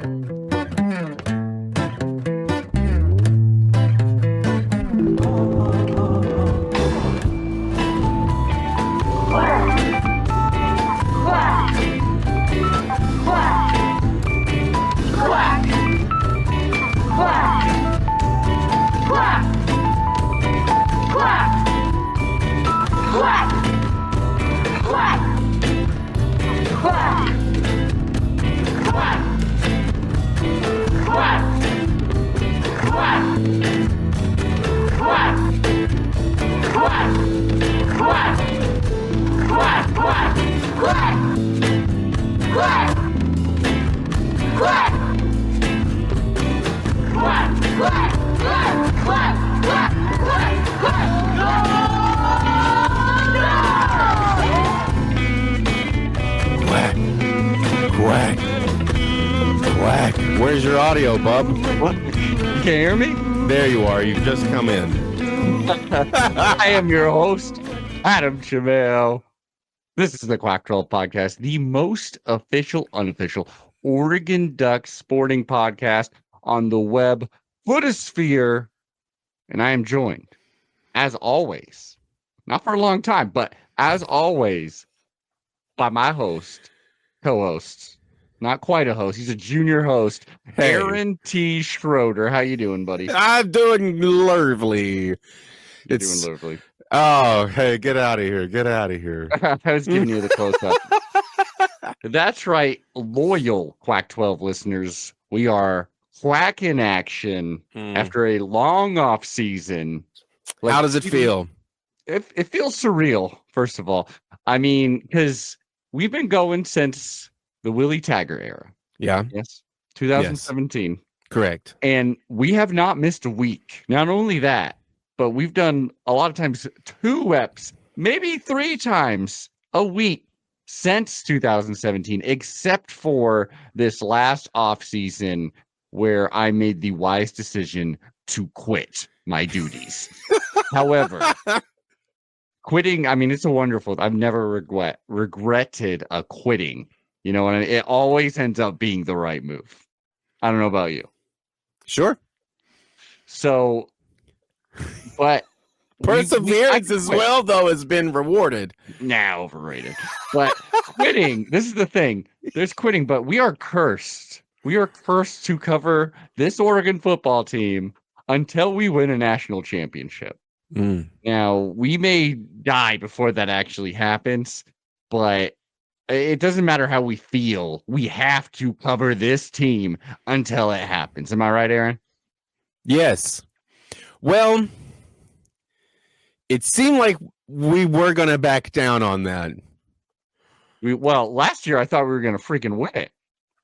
Quack. Quack. Where's your audio, bub? What? You can't hear me? There you are. You've just come in. I am your host, Adam Chamel. This is the Quack 12 podcast, the most official, unofficial Oregon Ducks sporting podcast on the web footosphere. And I am joined, as always, not for a long time, but as always, by my host, co-host, not quite a host. He's a junior host, Hey. Aaron T. Schroeder. How you doing, buddy? I'm doing lovely. You're doing lovely. Oh, hey, get out of here. Get out of here. I was giving you the close-up. That's right, loyal Quack 12 listeners. We are Quack in action after a long off season. How does it feel? It feels surreal, first of all. I mean, because we've been going since the Willie Taggart era. Yeah. Yes. 2017. Yes. Correct. And we have not missed a week. Not only that, but we've done a lot of times 2 reps, maybe 3 times a week since 2017, except for this last off season where I made the wise decision to quit my duties. However, quitting, I mean, it's a wonderful, I've never regretted a quitting, you know, and it always ends up being the right move. I don't know about you. Sure. So, but perseverance as well, though, has been rewarded. Nah, overrated. But quitting, this is the thing. There's quitting, but we are cursed. We are cursed to cover this Oregon football team until we win a national championship. Now, we may die before that actually happens, but it doesn't matter how we feel. We have to cover this team until it happens. Am I right, Aaron? Yes. Well, it seemed like we were going to back down on that. Well, last year I thought we were going to freaking win it.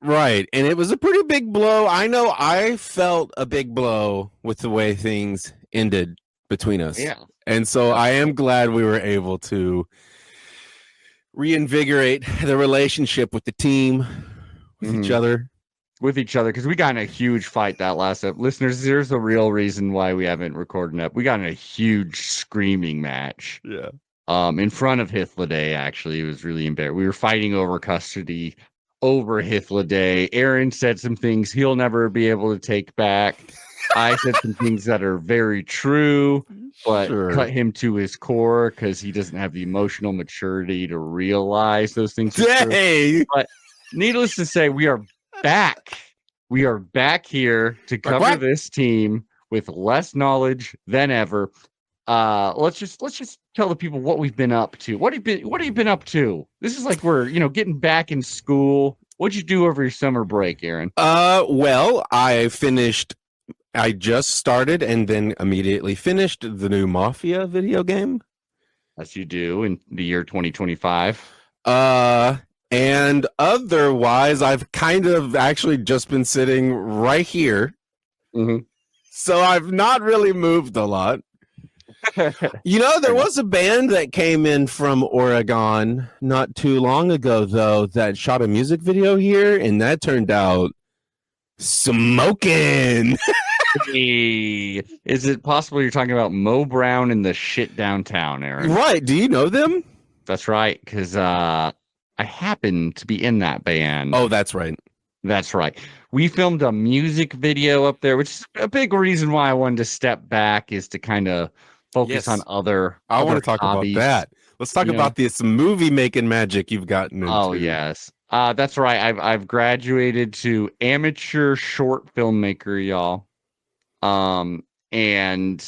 Right. And it was a pretty big blow. I know I felt a big blow with the way things ended between us. Yeah. And so I am glad we were able to reinvigorate the relationship with the team, with each other. With each other, because we got in a huge fight that last episode. Listeners, here's the real reason why we haven't recorded up. We got in a huge screaming match. Yeah. In front of Hithliday, actually. It was really embarrassing. We were fighting over custody over Hithliday. Aaron said some things he'll never be able to take back. I said some things that are very true, but cut him to his core because he doesn't have the emotional maturity to realize those things are true. But needless to say, we are back. We are back here to cover this team with less knowledge than ever. Let's just tell the people what we've been up to. What have you been up to? This is like we're getting back in school. What'd you do over your summer break, Aaron? Well, I just started and then immediately finished the new Mafia video game. As you do in the year 2025. And otherwise, I've kind of actually just been sitting right here. So I've not really moved a lot. There was a band that came in from Oregon not too long ago, though, that shot a music video here, and that turned out smoking. Hey, is it possible you're talking about Mo Brown and the shit downtown, Aaron? Right. Do you know them? That's right, because I happen to be in that band. Oh, that's right. That's right. We filmed a music video up there, which is a big reason why I wanted to step back, is to kind of focus on Yes, I want other to talk about hobbies. that. Let's talk You know? about this movie making magic you've gotten Oh into. yes. That's right. I've graduated to amateur short filmmaker, y'all. Um, and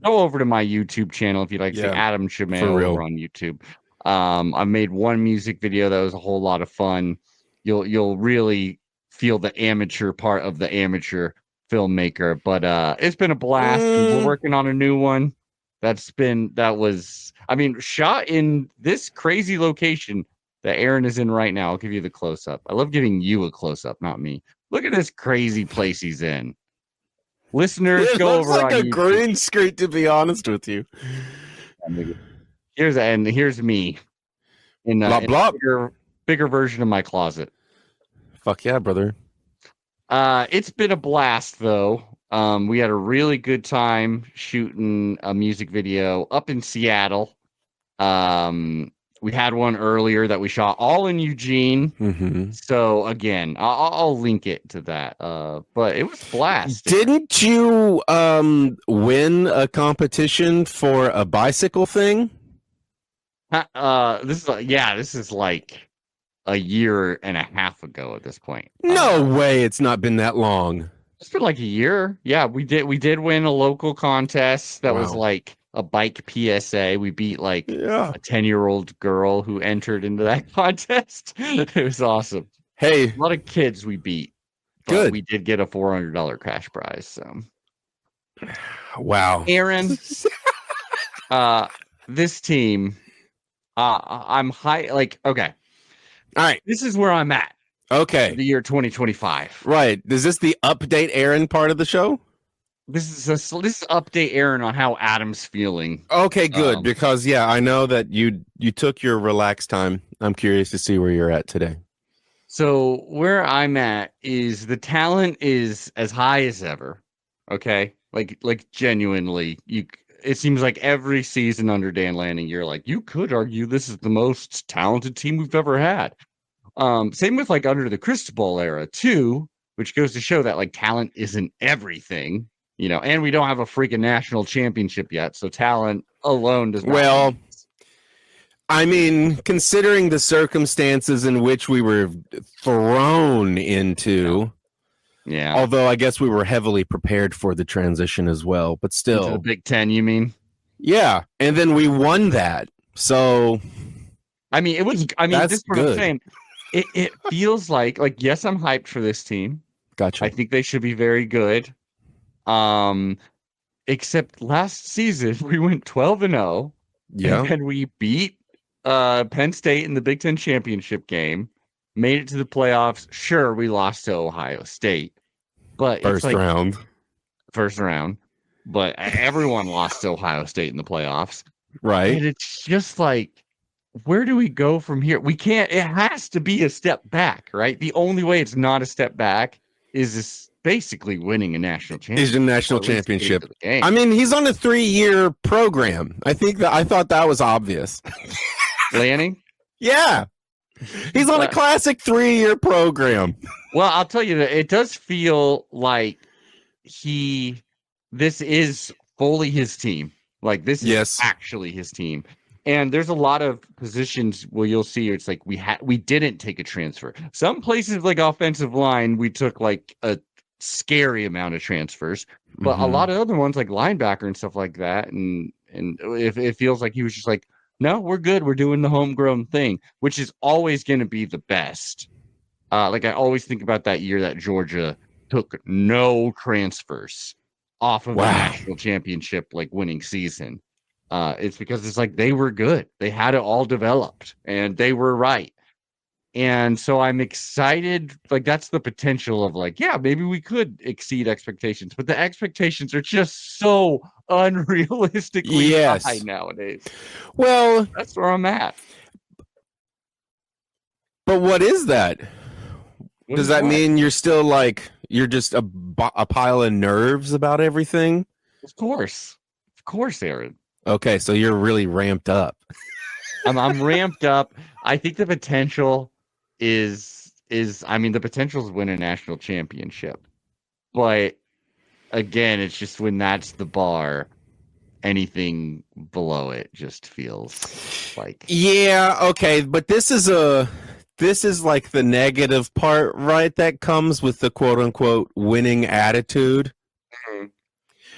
go over to my YouTube channel if you'd like to see Yeah, Adam for Shamail over real. on YouTube. I made one music video that was a whole lot of fun. You'll really feel the amateur part of the amateur filmmaker, but it's been a blast. And we're working on a new one. I mean, shot in this crazy location that Aaron is in right now. I'll give you the close up. I love giving you a close up, not me. Look at this crazy place he's in. Listeners, It go looks over like on a YouTube. green screen, to be honest with you. Here's me in Blop a blop. bigger version of my closet. Fuck yeah, brother. It's been a blast though. We had a really good time shooting a music video up in Seattle. We had one earlier that we shot all in Eugene. Mm-hmm. So again, I'll link it to that. But it was a blast. Didn't you win a competition for a bicycle thing? This is like a year and a half ago at this point. No way, it's not been that long. It's been like a year. Yeah, we did win a local contest that was Wow. like a bike PSA. We beat like Yeah. a 10-year-old girl who entered into that contest. It was awesome. Hey, A lot of kids we beat. But good. we did get a $400 cash prize. So Wow. Aaron, this team, I'm high. Like, okay, All right. this is where I'm at. Okay. The year 2025. Right. Is this the update Aaron part of the show? This is update Aaron on how Adam's feeling. Okay, good. Because yeah, I know that you took your relaxed time. I'm curious to see where you're at today. So where I'm at is the talent is as high as ever. Okay, like genuinely, it seems like every season under Dan Lanning, you're like, you could argue this is the most talented team we've ever had. Same with like under the Cristobal era too, which goes to show that like talent isn't everything, you know, and we don't have a freaking national championship yet, so talent alone does not. Well, I mean, considering the circumstances in which we were thrown into, yeah. Although I guess we were heavily prepared for the transition as well, but still. Into the Big Ten, you mean? Yeah, and then we won that. So, I mean, this is what I'm saying. It feels like yes, I'm hyped for this team. Gotcha. I think they should be very good. Except last season we went 12-0. Yeah. And we beat Penn State in the Big Ten championship game, made it to the playoffs. Sure, we lost to Ohio State, but first round. But everyone lost to Ohio State in the playoffs, right? And it's just like, where do we go from here? We can't. It has to be a step back, right? The only way it's not a step back is basically winning a national championship. Is a national championship. I mean, he's on a 3-year program. I thought that was obvious. Lanning? Yeah. He's on a classic 3-year program. Well, I'll tell you that it does feel like this is fully his team. Like this is actually his team. And there's a lot of positions where you'll see it's like we didn't take a transfer. Some places like offensive line, we took like a scary amount of transfers, but a lot of other ones like linebacker and stuff like that. And if it feels like he was just like, no, we're good. We're doing the homegrown thing, which is always going to be the best. Like I always think about that year that Georgia took no transfers off of the national championship, like winning season. It's because it's like they were good. They had it all developed and they were right. And so I'm excited. Like that's the potential of like, yeah, maybe we could exceed expectations, but the expectations are just so unrealistically high nowadays. Well, that's where I'm at. But what is that? Does that mean you're still like, you're just a pile of nerves about everything? Of course, Aaron. Okay, so you're really ramped up. I'm ramped up. I think the potential is is, I mean, the potential is win a national championship. But again, it's just when that's the bar, anything below it just feels like. Yeah, okay, but this is like the negative part, right? That comes with the quote unquote winning attitude,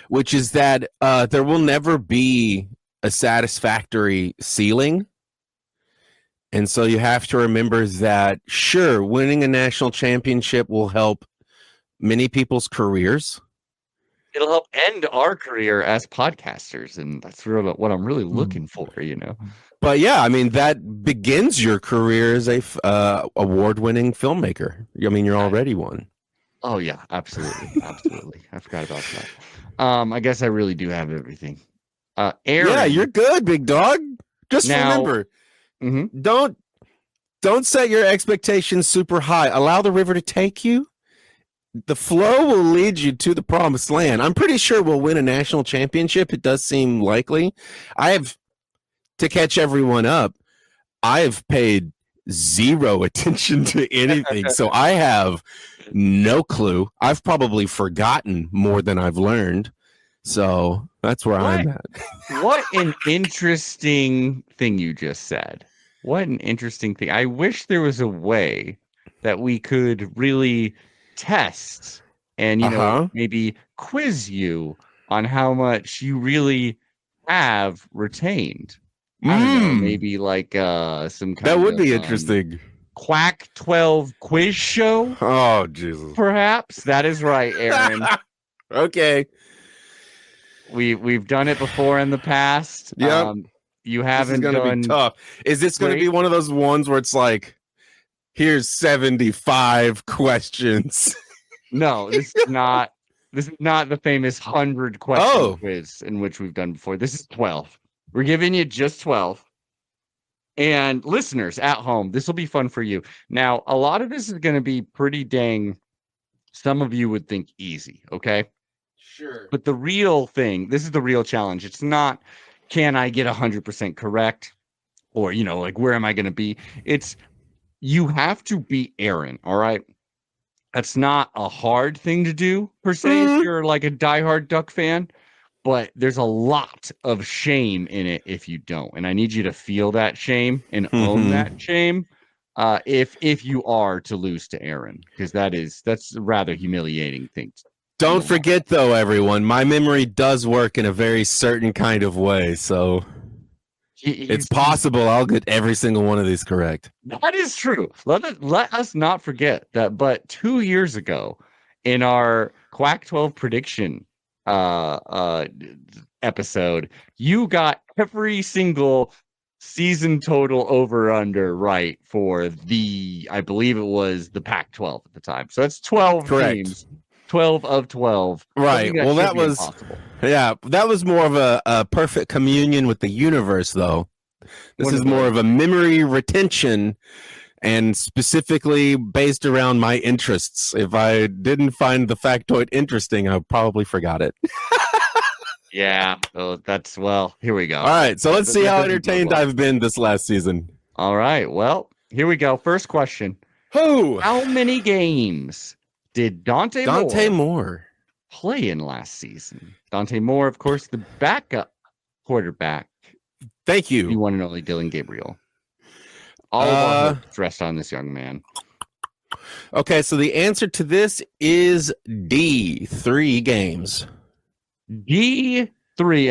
which is that there will never be a satisfactory ceiling. And so you have to remember that, sure, winning a national championship will help many people's careers. It'll help end our career as podcasters, and that's really what I'm really looking for, you know. But yeah, I mean, that begins your career as a award-winning filmmaker. I mean, you're already one. Oh yeah, absolutely, absolutely. I forgot about that. I guess I really do have everything. Aaron, yeah, you're good, big dog. Just remember, don't set your expectations super high. Allow the river to take you. The flow will lead you to the promised land. I'm pretty sure we'll win a national championship. It does seem likely. To catch everyone up, I have paid zero attention to anything, so I have no clue. I've probably forgotten more than I've learned. So that's where I'm at. What an interesting thing you just said. What an interesting thing. I wish there was a way that we could really test and, you know, maybe quiz you on how much you really have retained. I don't know, maybe like some kind that would be interesting. Quack 12 quiz show. Oh, Jesus. Perhaps. That is right, Aaron. Okay. We've done it before in the past. Yeah. You haven't done. This is going to be tough. Is this going to be one of those ones where it's like, here's 75 questions? No, this is not. This is not the famous 100 question quiz in which we've done before. This is 12. We're giving you just 12. And listeners at home, this will be fun for you. Now, a lot of this is going to be pretty dang, some of you would think easy, okay? Sure. But the real thing, this is the real challenge. It's not, can I get 100% correct? Or, you know, like, where am I going to be? It's, you have to beat Aaron, all right? That's not a hard thing to do, per se, if you're like a diehard Duck fan. But there's a lot of shame in it if you don't. And I need you to feel that shame and own that shame if you are to lose to Aaron. Because that's a rather humiliating thing. Don't forget, though, everyone, my memory does work in a very certain kind of way. So it's possible I'll get every single one of these correct. That is true. Let us not forget that. But 2 years ago, in our Quack 12 prediction episode, you got every single season total over under right for I believe it was the Pac-12 at the time. So that's 12 teams. 12 of 12. Right. Well, that was impossible. Yeah, that was more of a perfect communion with the universe, though. This is more of a memory retention, and specifically based around my interests. If I didn't find the factoid interesting, I probably forgot it. Yeah. Oh, here we go. All right. So let's see how entertained I've been this last season. All right. Well, here we go. First question. How many games did Dante Moore play in last season? Dante Moore, of course, the backup quarterback. Thank you. You want to know, like Dylan Gabriel. All of our hopes rest on this young man. Okay, so the answer to this is D, 3 games. D3,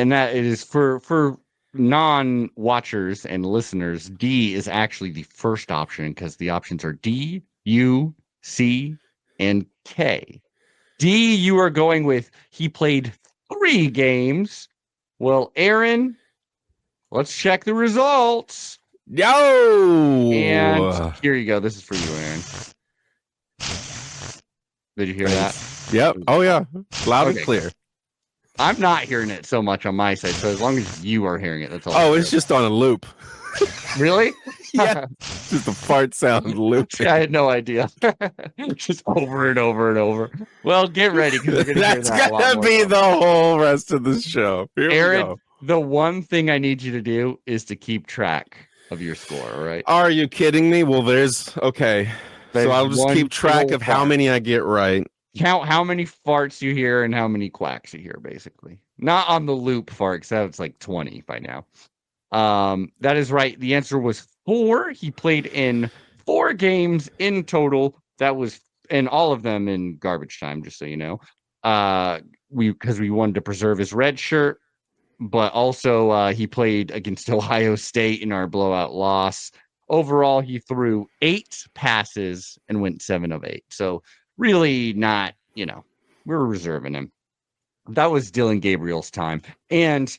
and that is for non-watchers and listeners, D is actually the first option because the options are D, U, C, and K. D, you are going with he played 3 games. Well, Aaron, let's check the results. Yo! And here you go. This is for you, Aaron. Did you hear that? Yep. Oh, yeah. Loud and clear. I'm not hearing it so much on my side, so as long as you are hearing it, that's all. Oh, it's just on a loop. Really? Yeah. Just a fart sound loop. I had no idea. Just over and over and over. Well, get ready because we're going to hear that. That's going to be the whole rest of the show. Here Aaron, we go. The one thing I need you to do is to keep track of your score, all right? Are you kidding me? Well, okay. So I'll just keep track of how many I get right. Count how many farts you hear and how many quacks you hear, basically. Not on the loop farts. That's like 20 by now. That is right. The answer was 4. He played in 4 games in total. That was, and all of them in garbage time, just so you know. Because we wanted to preserve his red shirt, but also he played against Ohio State in our blowout loss. Overall, he threw 8 passes and went 7 of 8. So really not, we're reserving him. That was Dylan Gabriel's time. And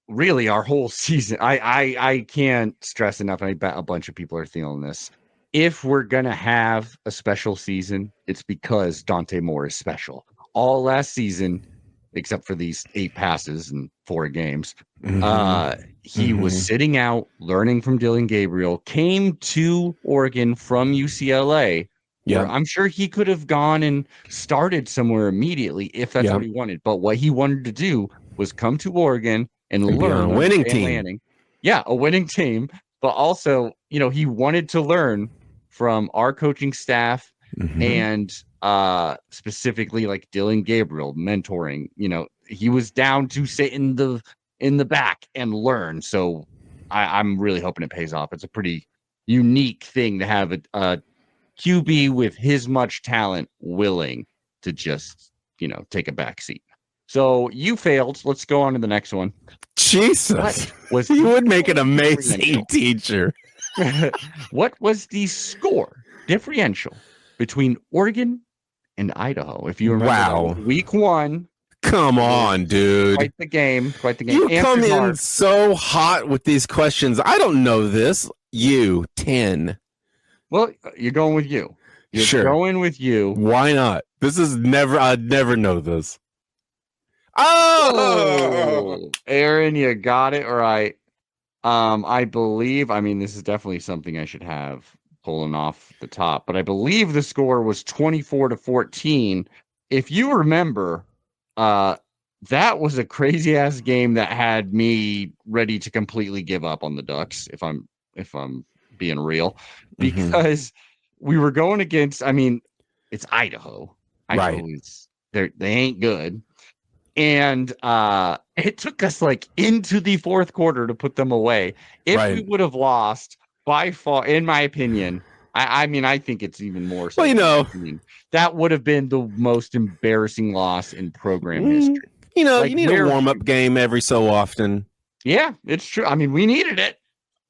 really our whole season, I can't stress enough, and I bet a bunch of people are feeling this. If we're going to have a special season, it's because Dante Moore is special. All last season, except for these 8 passes and 4 games, he was sitting out, learning from Dylan Gabriel, came to Oregon from UCLA. Yeah, I'm sure he could have gone and started somewhere immediately if that's what he wanted. But what he wanted to do was come to Oregon and learn a winning team. Yeah, a winning team. But also, he wanted to learn from our coaching staff and specifically like Dylan Gabriel mentoring. He was down to sit in the back and learn. So I'm really hoping it pays off. It's a pretty unique thing to have a QB with his much talent willing to just, take a back seat. So you failed. Let's go on to the next one. Jesus. You would make an amazing teacher. What was the score differential between Oregon and Idaho? If you remember, week 1. Come on, dude. Quite the game. You come in so hot with these questions. I don't know this. 10. Well, you're going with you. You're going with you. Why not? I'd never know this. Oh, Aaron, you got it right. I believe, this is definitely something I should have pulling off the top, but I believe the score was 24-14. If you remember, that was a crazy ass game that had me ready to completely give up on the Ducks, if I'm being real, because we were going against, it's Idaho. Right. They ain't good. And it took us like into the 4th quarter to put them away. If we would have lost by far, in my opinion, I think it's even more so. Well, that would have been the most embarrassing loss in program history. You need a warm-up game every so often. Yeah, it's true. We needed it.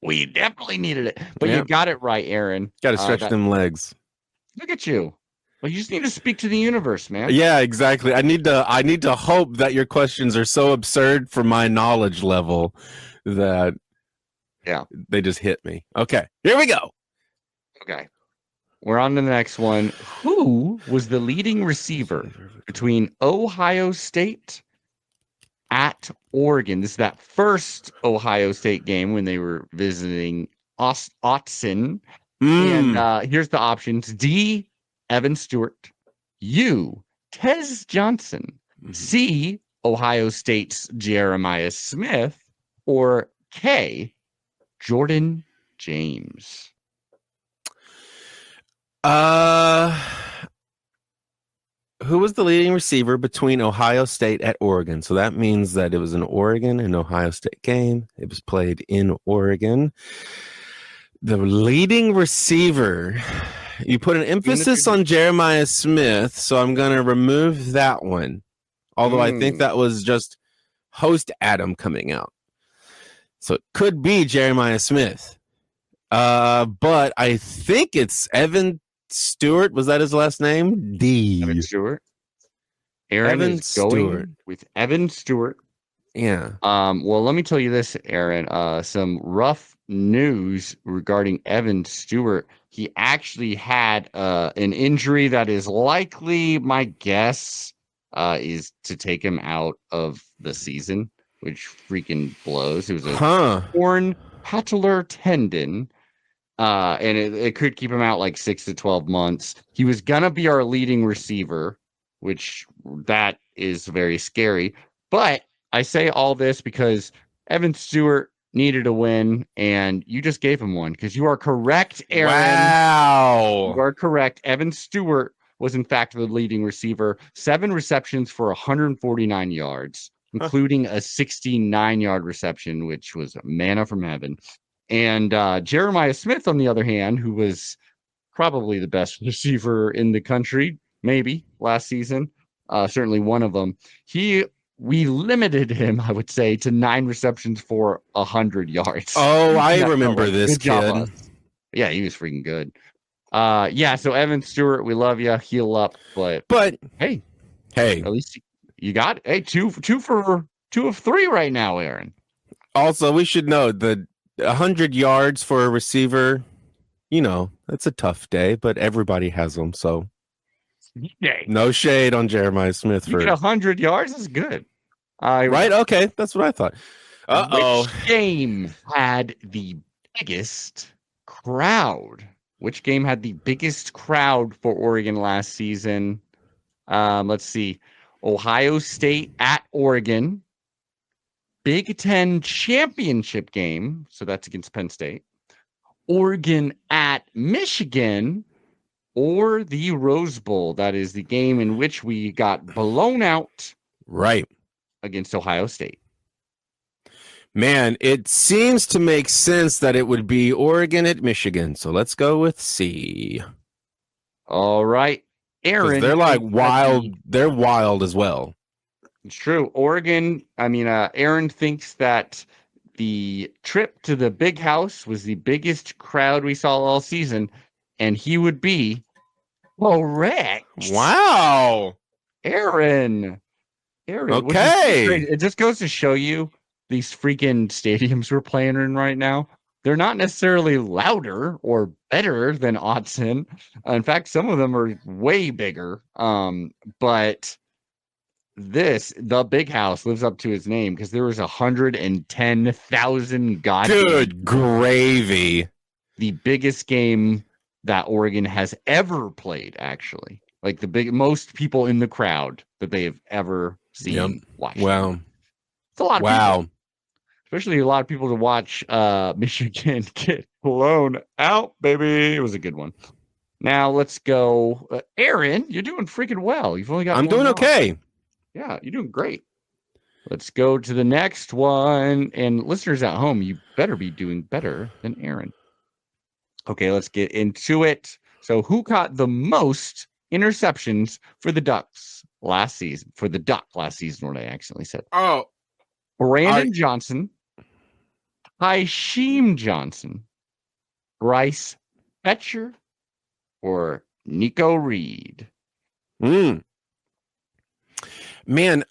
We definitely needed it. But you got it right, Aaron. Got to stretch them legs. Look at you. Well, you just need to speak to the universe, man. Yeah, exactly. I need to hope that your questions are so absurd for my knowledge level that they just hit me. Okay, here we go. Okay. We're on to the next one. Who was the leading receiver between Ohio State at Oregon? This is that first Ohio State game when they were visiting Autzen. And here's the options. D, Evan Stewart. U, Tez Johnson. C, Ohio State's Jeremiah Smith. Or K, Jordan James. Who was the leading receiver between Ohio State at Oregon? So that means that it was an Oregon and Ohio State game. It was played in Oregon. The leading receiver, you put an emphasis on Jeremiah Smith, so I'm going to remove that one. Although I think that was just host Adam coming out. So it could be Jeremiah Smith. But I think it's Evan Stewart. Was that his last name? D. Evan Stewart. Aaron is going with Evan Stewart. Yeah. Well, let me tell you this, Aaron. Some rough news regarding Evan Stewart. He actually had an injury that is likely, my guess, is to take him out of the season, which freaking blows. It was a torn patellar tendon. And it could keep him out like 6 to 12 months. He was going to be our leading receiver, which that is very scary. But I say all this because Evan Stewart needed a win, and you just gave him one because you are correct, Aaron. Wow. You are correct. Evan Stewart was, in fact, the leading receiver. 7 receptions for 149 yards, including a 69-yard reception, which was manna from heaven. And Jeremiah Smith, on the other hand, who was probably the best receiver in the country, maybe last season, certainly one of them. We limited him, I would say, to 9 receptions for 100 yards. Oh, I remember this good job, kid. us. Yeah, he was freaking good. So Evan Stewart, we love you. Heal up, but hey, at least you got it. Hey, two of 3 right now, Aaron. Also, we should know that 100 yards for a receiver, it's a tough day, but everybody has them. So no shade on Jeremiah Smith for 100 yards is good. Right? Okay, that's what I thought. Which game had the biggest crowd? Which game had the biggest crowd for Oregon last season? Let's see. Ohio State at Oregon. Big Ten championship game. So that's against Penn State. Oregon at Michigan. Or the Rose Bowl. That is the game in which we got blown out. Right. Against Ohio State. Man, it seems to make sense that it would be Oregon at Michigan. So let's go with C. All right. Aaron. They're like wild. They're wild as well. It's true. Oregon. Aaron thinks that the trip to the big house was the biggest crowd we saw all season. And he would be correct. Wow. Aaron. Okay. It just goes to show you these freaking stadiums we're playing in right now. They're not necessarily louder or better than Autzen. In fact, some of them are way bigger. But the big house lives up to its name because there was 110,000 good gravy. The biggest game that Oregon has ever played, actually. Like most people in the crowd that they have ever seen. Watch. Wow. It's a lot of people. Especially a lot of people to watch Michigan get blown out, baby. It was a good one. Now let's go. Aaron, you're doing freaking well. You've only got I'm doing okay. Yeah, you're doing great. Let's go to the next one. And listeners at home, you better be doing better than Aaron. Okay, let's get into it. So who caught the most interceptions for the Ducks last season? For the Duck last season, what I accidentally said. Oh. Brandon Johnson, Tysheem Johnson, Bryce Betcher, or Nico Reed? Man,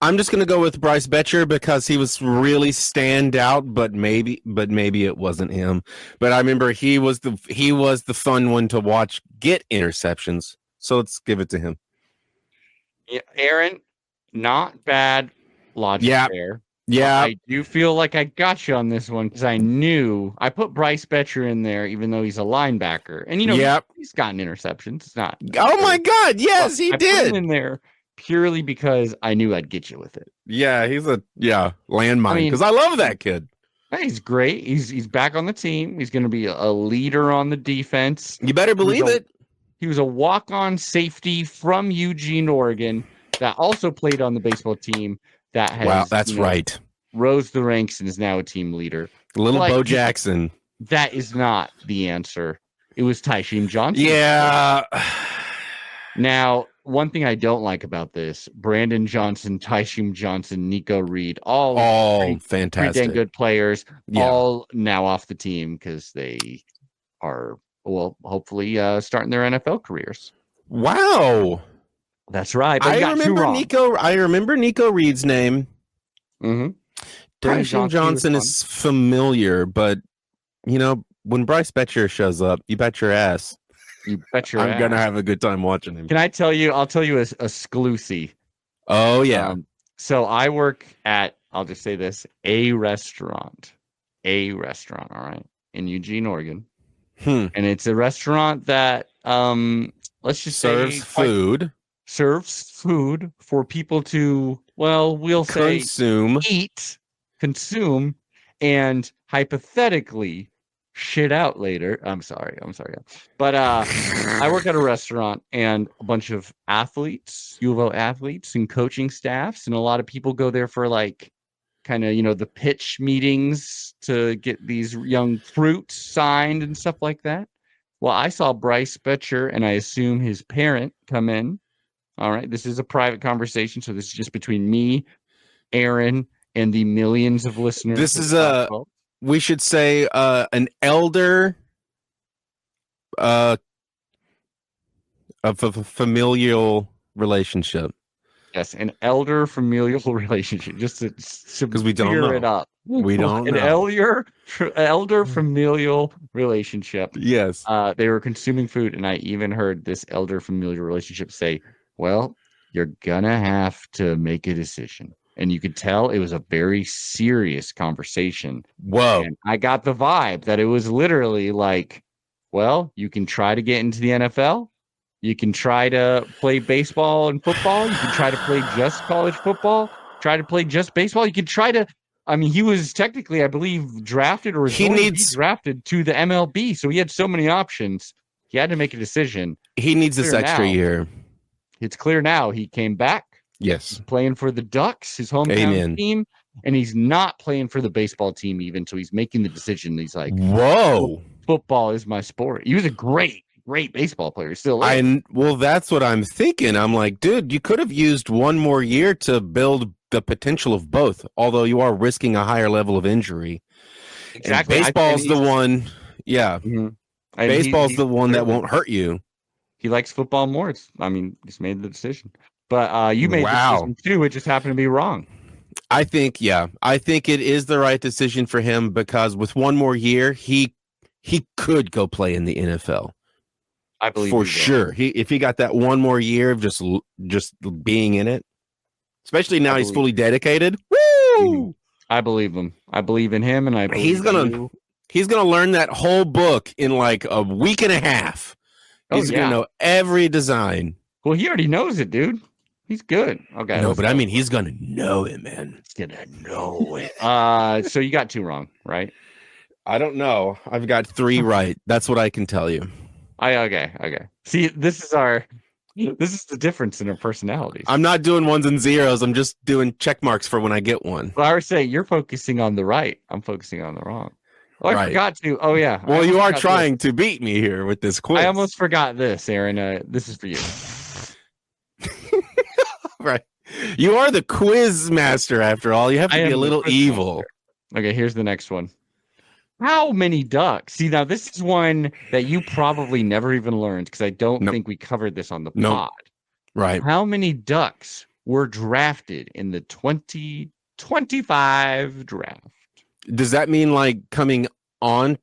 I'm just gonna go with Bryce Betcher because he was really stand out, but maybe it wasn't him. But I remember he was the fun one to watch get interceptions. So let's give it to him. Yeah, Aaron, not bad logic there. Yeah. I do feel like I got you on this one because I knew I put Bryce Betcher in there, even though he's a linebacker. And he's gotten interceptions. It's not. Oh my God. Yes, he did. Put him in there purely because I knew I'd get you with it. Yeah, he's a landmine because I love that kid. He's great. He's back on the team. He's going to be a leader on the defense. You better believe it. He was a walk-on safety from Eugene, Oregon, that also played on the baseball team. That has, that's right. Rose the ranks and is now a team leader. Little Bo Jackson. That is not the answer. It was Tysheem Johnson. Yeah. Now, one thing I don't like about this: Brandon Johnson, Tysheem Johnson, Nico Reed, all fantastic, pretty dang good players. Yeah. All now off the team because they are hopefully starting their NFL careers. Wow. That's right. I remember Nico Reed's name. Mm-hmm. Tysheem Johnson is familiar, but when Bryce Betcher shows up, you bet your ass. You bet your ass. I'm gonna have a good time watching him. Can I tell you? I'll tell you a exclusive. Oh yeah. So I work at, I'll just say this, a restaurant. All right, in Eugene, Oregon, and it's a restaurant that let's just serves food for people to, we'll consume, eat consume, and hypothetically shit out later. I'm sorry. But I work at a restaurant, and a bunch of athletes, U of O athletes and coaching staffs, and a lot of people go there for like kind of, the pitch meetings to get these young fruits signed and stuff like that. Well, I saw Bryce Betcher, and I assume his parent, come in. All right, this is a private conversation, so this is just between me, Aaron, and the millions of listeners. This is we should say an elder of a familial relationship. Yes, an elder familial relationship. Just to because we don't know it up. We don't an know. elder familial relationship. Yes. They were consuming food, and I even heard this elder familial relationship say, "Well, you're gonna have to make a decision." And you could tell it was a very serious conversation. Whoa. And I got the vibe that it was literally like, well, you can try to get into the NFL. You can try to play baseball and football. You can try to play just college football. Try to play just baseball. You can try to. I mean, he was technically, I believe, drafted or drafted to the MLB. So he had so many options. He had to make a decision. He needs this extra year. It's clear now. He came back. Yes. He's playing for the Ducks, his hometown team, and he's not playing for the baseball team even. So he's making the decision. He's like, whoa, football is my sport. He was a great baseball player. Still, well, that's what I'm thinking. I'm like, dude, you could have used one more year to build the potential of both. Although you are risking a higher level of injury. Exactly. And baseball's the one. Yeah. Mm-hmm. Baseball's the one that won't hurt you. He likes football more. He's made the decision. But you made the decision too. It just happened to be wrong. I think it is the right decision for him because with one more year, he could go play in the NFL. I believe for sure. If he got that one more year of just being in it, especially now he's fully dedicated. Woo! I believe him. I believe in him, and I believe he's gonna learn that whole book in like a week and a half. He's gonna know every design. Well, he already knows it, dude. He's good. Okay. No, but I mean, he's gonna know it, man. He's gonna know it. So you got 2 wrong, right? I don't know. I've got 3 right. That's what I can tell you. Okay. See, this is the difference in our personalities. I'm not doing 1s and 0s. I'm just doing check marks for when I get one. Well, I would say you're focusing on the right. I'm focusing on the wrong. Oh, I forgot to. Oh, yeah. Well, you are trying to beat me here with this quiz. I almost forgot this, Aaron. This is for you. Right. You are the quiz master after all. You have to be a little evil. Master. Okay, here's the next one. How many ducks? See, now this is one that you probably never even learned because I don't think we covered this on the pod. Right. How many ducks were drafted in the 2025 draft? Does that mean like coming on?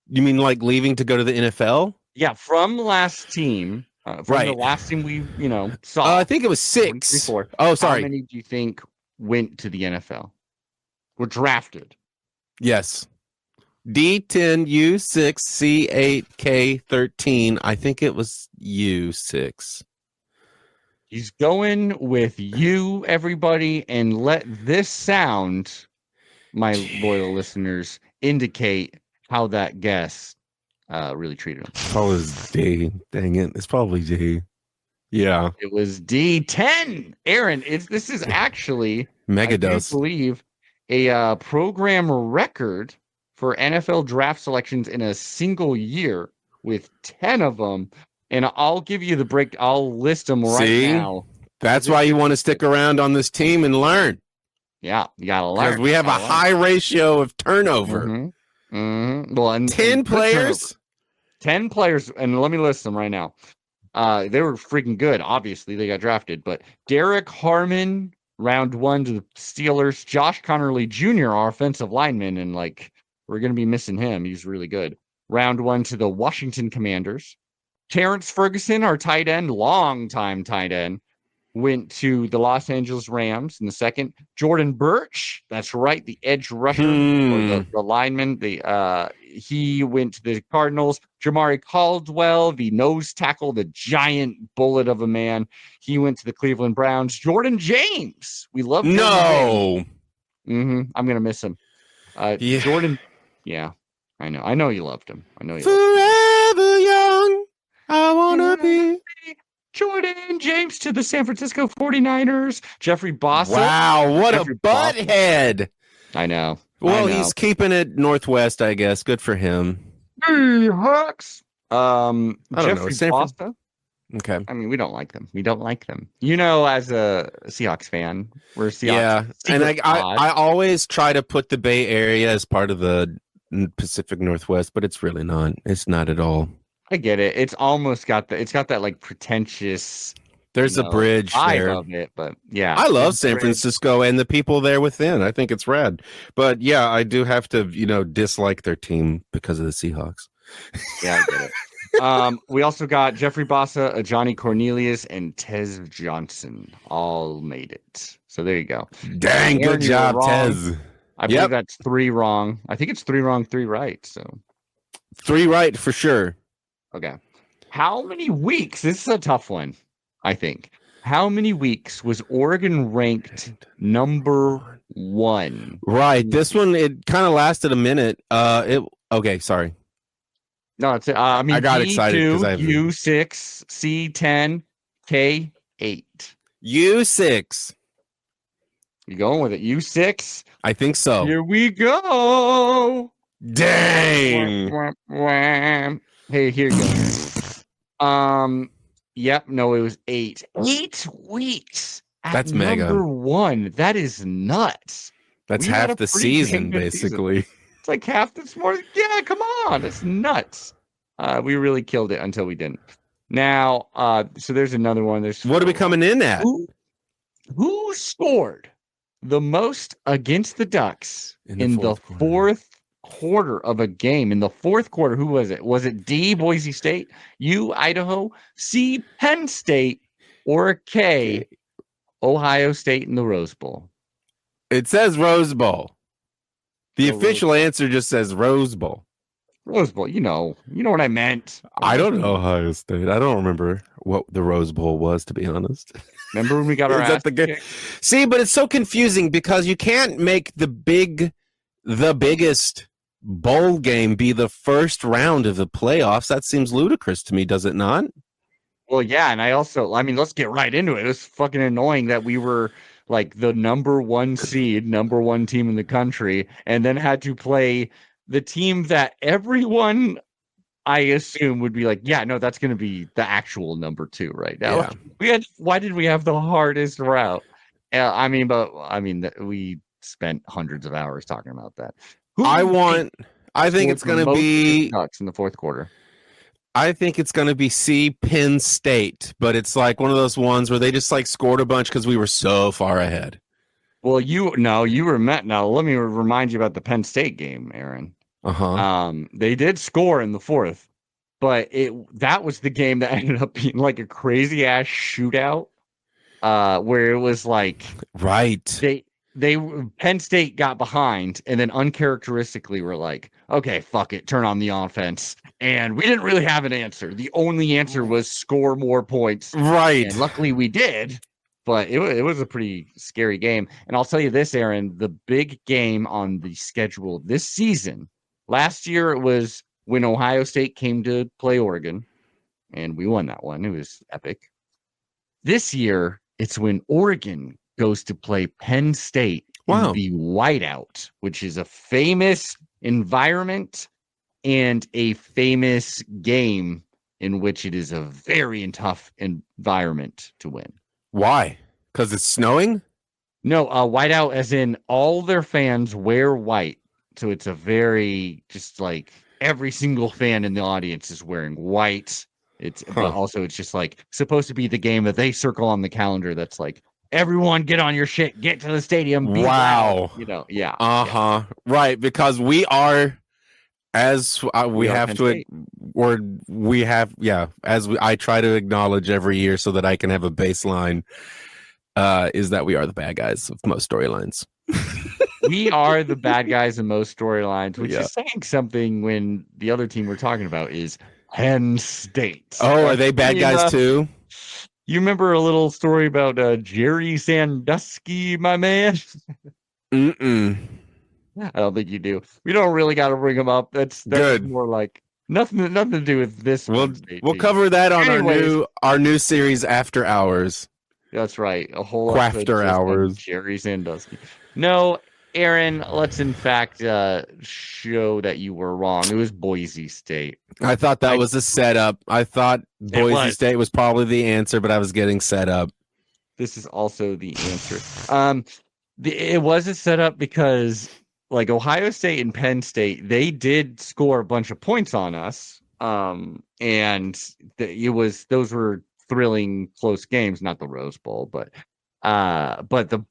You mean like leaving to go to the NFL? Yeah, from the last team. The last team we, saw. I think it was 6. 3, 4. Oh, sorry. How many do you think went to the NFL? Were drafted? Yes. D10, U6, C8, K13. I think it was U6. He's going with you, everybody, and let this sound, my loyal listeners, indicate how that guess really treated him. Probably was D. Dang it. It's probably D. Yeah. It was D10. Aaron, this is actually, Mega dose. I believe, a program record for NFL draft selections in a single year with 10 of them. And I'll give you the break. I'll list them now. That's why you want to stick around on this team and learn. Yeah, you got to learn. Because we have a high ratio of turnover. Mm-hmm. Mm-hmm. Well, 10 players? 10 players. And let me list them right now. They were freaking good. Obviously, they got drafted. But Derek Harmon, round 1 to the Steelers. Josh Connerly Jr., our offensive lineman. And we're going to be missing him. He's really good. Round 1 to the Washington Commanders. Terrence Ferguson, our tight end, long-time tight end, went to the Los Angeles Rams in the second. Jordan Birch, that's right, the edge rusher, or the lineman. He went to the Cardinals. Jamari Caldwell, the nose tackle, the giant bullet of a man. He went to the Cleveland Browns. Jordan James, we love. I'm gonna miss him. Yeah. Jordan. Yeah, I know. I know you loved him. I know you Forever young, I wanna loved him. be. Jordan James to the San Francisco 49ers. Jeffrey Bossa. Wow, what Jeffrey a butthead. I know. Well, he's keeping it Northwest, I guess. Good for him. Hawks. I don't Jeffrey know. Bossa. Okay. I mean, we don't like them. We don't like them. You know, as a Seahawks fan, we're Seahawks. Yeah, and I always try to put the Bay Area as part of the Pacific Northwest, but it's really not. It's not at all. I get it. It's almost got that like pretentious. There's a bridge there. Of it, but yeah, I love San Francisco and the people there within. I think it's rad. But yeah, I do have to, dislike their team because of the Seahawks. Yeah, I get it. We also got Jeffrey Bossa, Johnny Cornelius, and Tez Johnson all made it. So there you go. Dang, good job, Tez. I believe that's 3 wrong. I think it's 3 wrong, 3 right. So 3 right for sure. Okay. How many weeks? This is a tough one, I think. How many weeks was Oregon ranked number 1? Right. This one, it kind of lasted a minute. Okay, sorry. No, it's I got excited because I have U6, C10, K8. U6. You going with it? U6? I think so. Here we go. Dang. Hey, here you go. Yep. No, it was 8. 8 weeks. That's mega. Number 1. That is nuts. That's half the season, basically. Season. It's like half this morning. Yeah, come on. It's nuts. We really killed it until we didn't. Now, so there's another one. What are we coming in at? Who scored the most against the Ducks in the fourth quarter of a game? In the fourth quarter, who was it? Was it D, Boise State, U, Idaho, C, Penn State, or K, Ohio State in the Rose Bowl? It says Rose Bowl. The official answer just says Rose Bowl. Rose Bowl, you know what I meant. I don't know Ohio State. I don't remember what the Rose Bowl was, to be honest. Remember when we got our ass kicked? See, but it's so confusing because you can't make the biggest bowl game be the first round of the playoffs. That seems ludicrous to me, does it not? Well, yeah, and let's get right into it. It was fucking annoying that we were like the number 1 seed, number 1 team in the country, and then had to play the team that everyone, I assume, would be like, yeah, no, that's going to be the actual number 2 right now. Yeah. Why did we have the hardest route? We spent hundreds of hours talking about that. I think it's going to be Ducks in the fourth quarter. I think it's going to be C, Penn State, but it's like one of those ones where they just like scored a bunch because we were so far ahead. Well, you were met. Now, let me remind you about the Penn State game, Aaron. They did score in the fourth, but that was the game that ended up being like a crazy ass shootout, where it was like Penn State got behind and then uncharacteristically were like, okay, fuck it, turn on the offense. And we didn't really have an answer. The only answer was score more points. Right. And luckily we did, but it was a pretty scary game. And I'll tell you this, Aaron, the big game on the schedule this season, last year it was when Ohio State came to play Oregon, and we won that one. It was epic. This year, it's when Oregon goes to play Penn State in the whiteout, which is a famous environment and a famous game in which it is a very tough environment to win. Why? Because it's snowing? No, whiteout as in all their fans wear white. So it's a very, just like every single fan in the audience is wearing white. But also it's just like supposed to be the game that they circle on the calendar that's like, everyone get on your shit, get to the stadium. Be loud. Yeah. Yeah. Right, because we are, as we have to, or we have, I try to acknowledge every year so that I can have a baseline, is that we are the bad guys of most storylines. We are the bad guys in most storylines, which is saying something when the other team we're talking about is Penn State. Oh, are they bad guys too? You remember a little story about Jerry Sandusky, my man? Mm-mm. I don't think you do. We don't really got to bring them up. That was Good. more like nothing to do with this We'll Penn State we'll team. cover that on Anyways, our new series After Hours. that's right. A whole episode Quafter just on Hours. Jerry Sandusky. No, Aaron, let's in fact show that you were wrong. It was Boise State. I thought that was a setup. I thought Boise State was probably the answer, but I was getting set up. This is also the answer. It was a setup because like Ohio State and Penn State, they did score a bunch of points on us. And those were thrilling close games, not the Rose Bowl, but the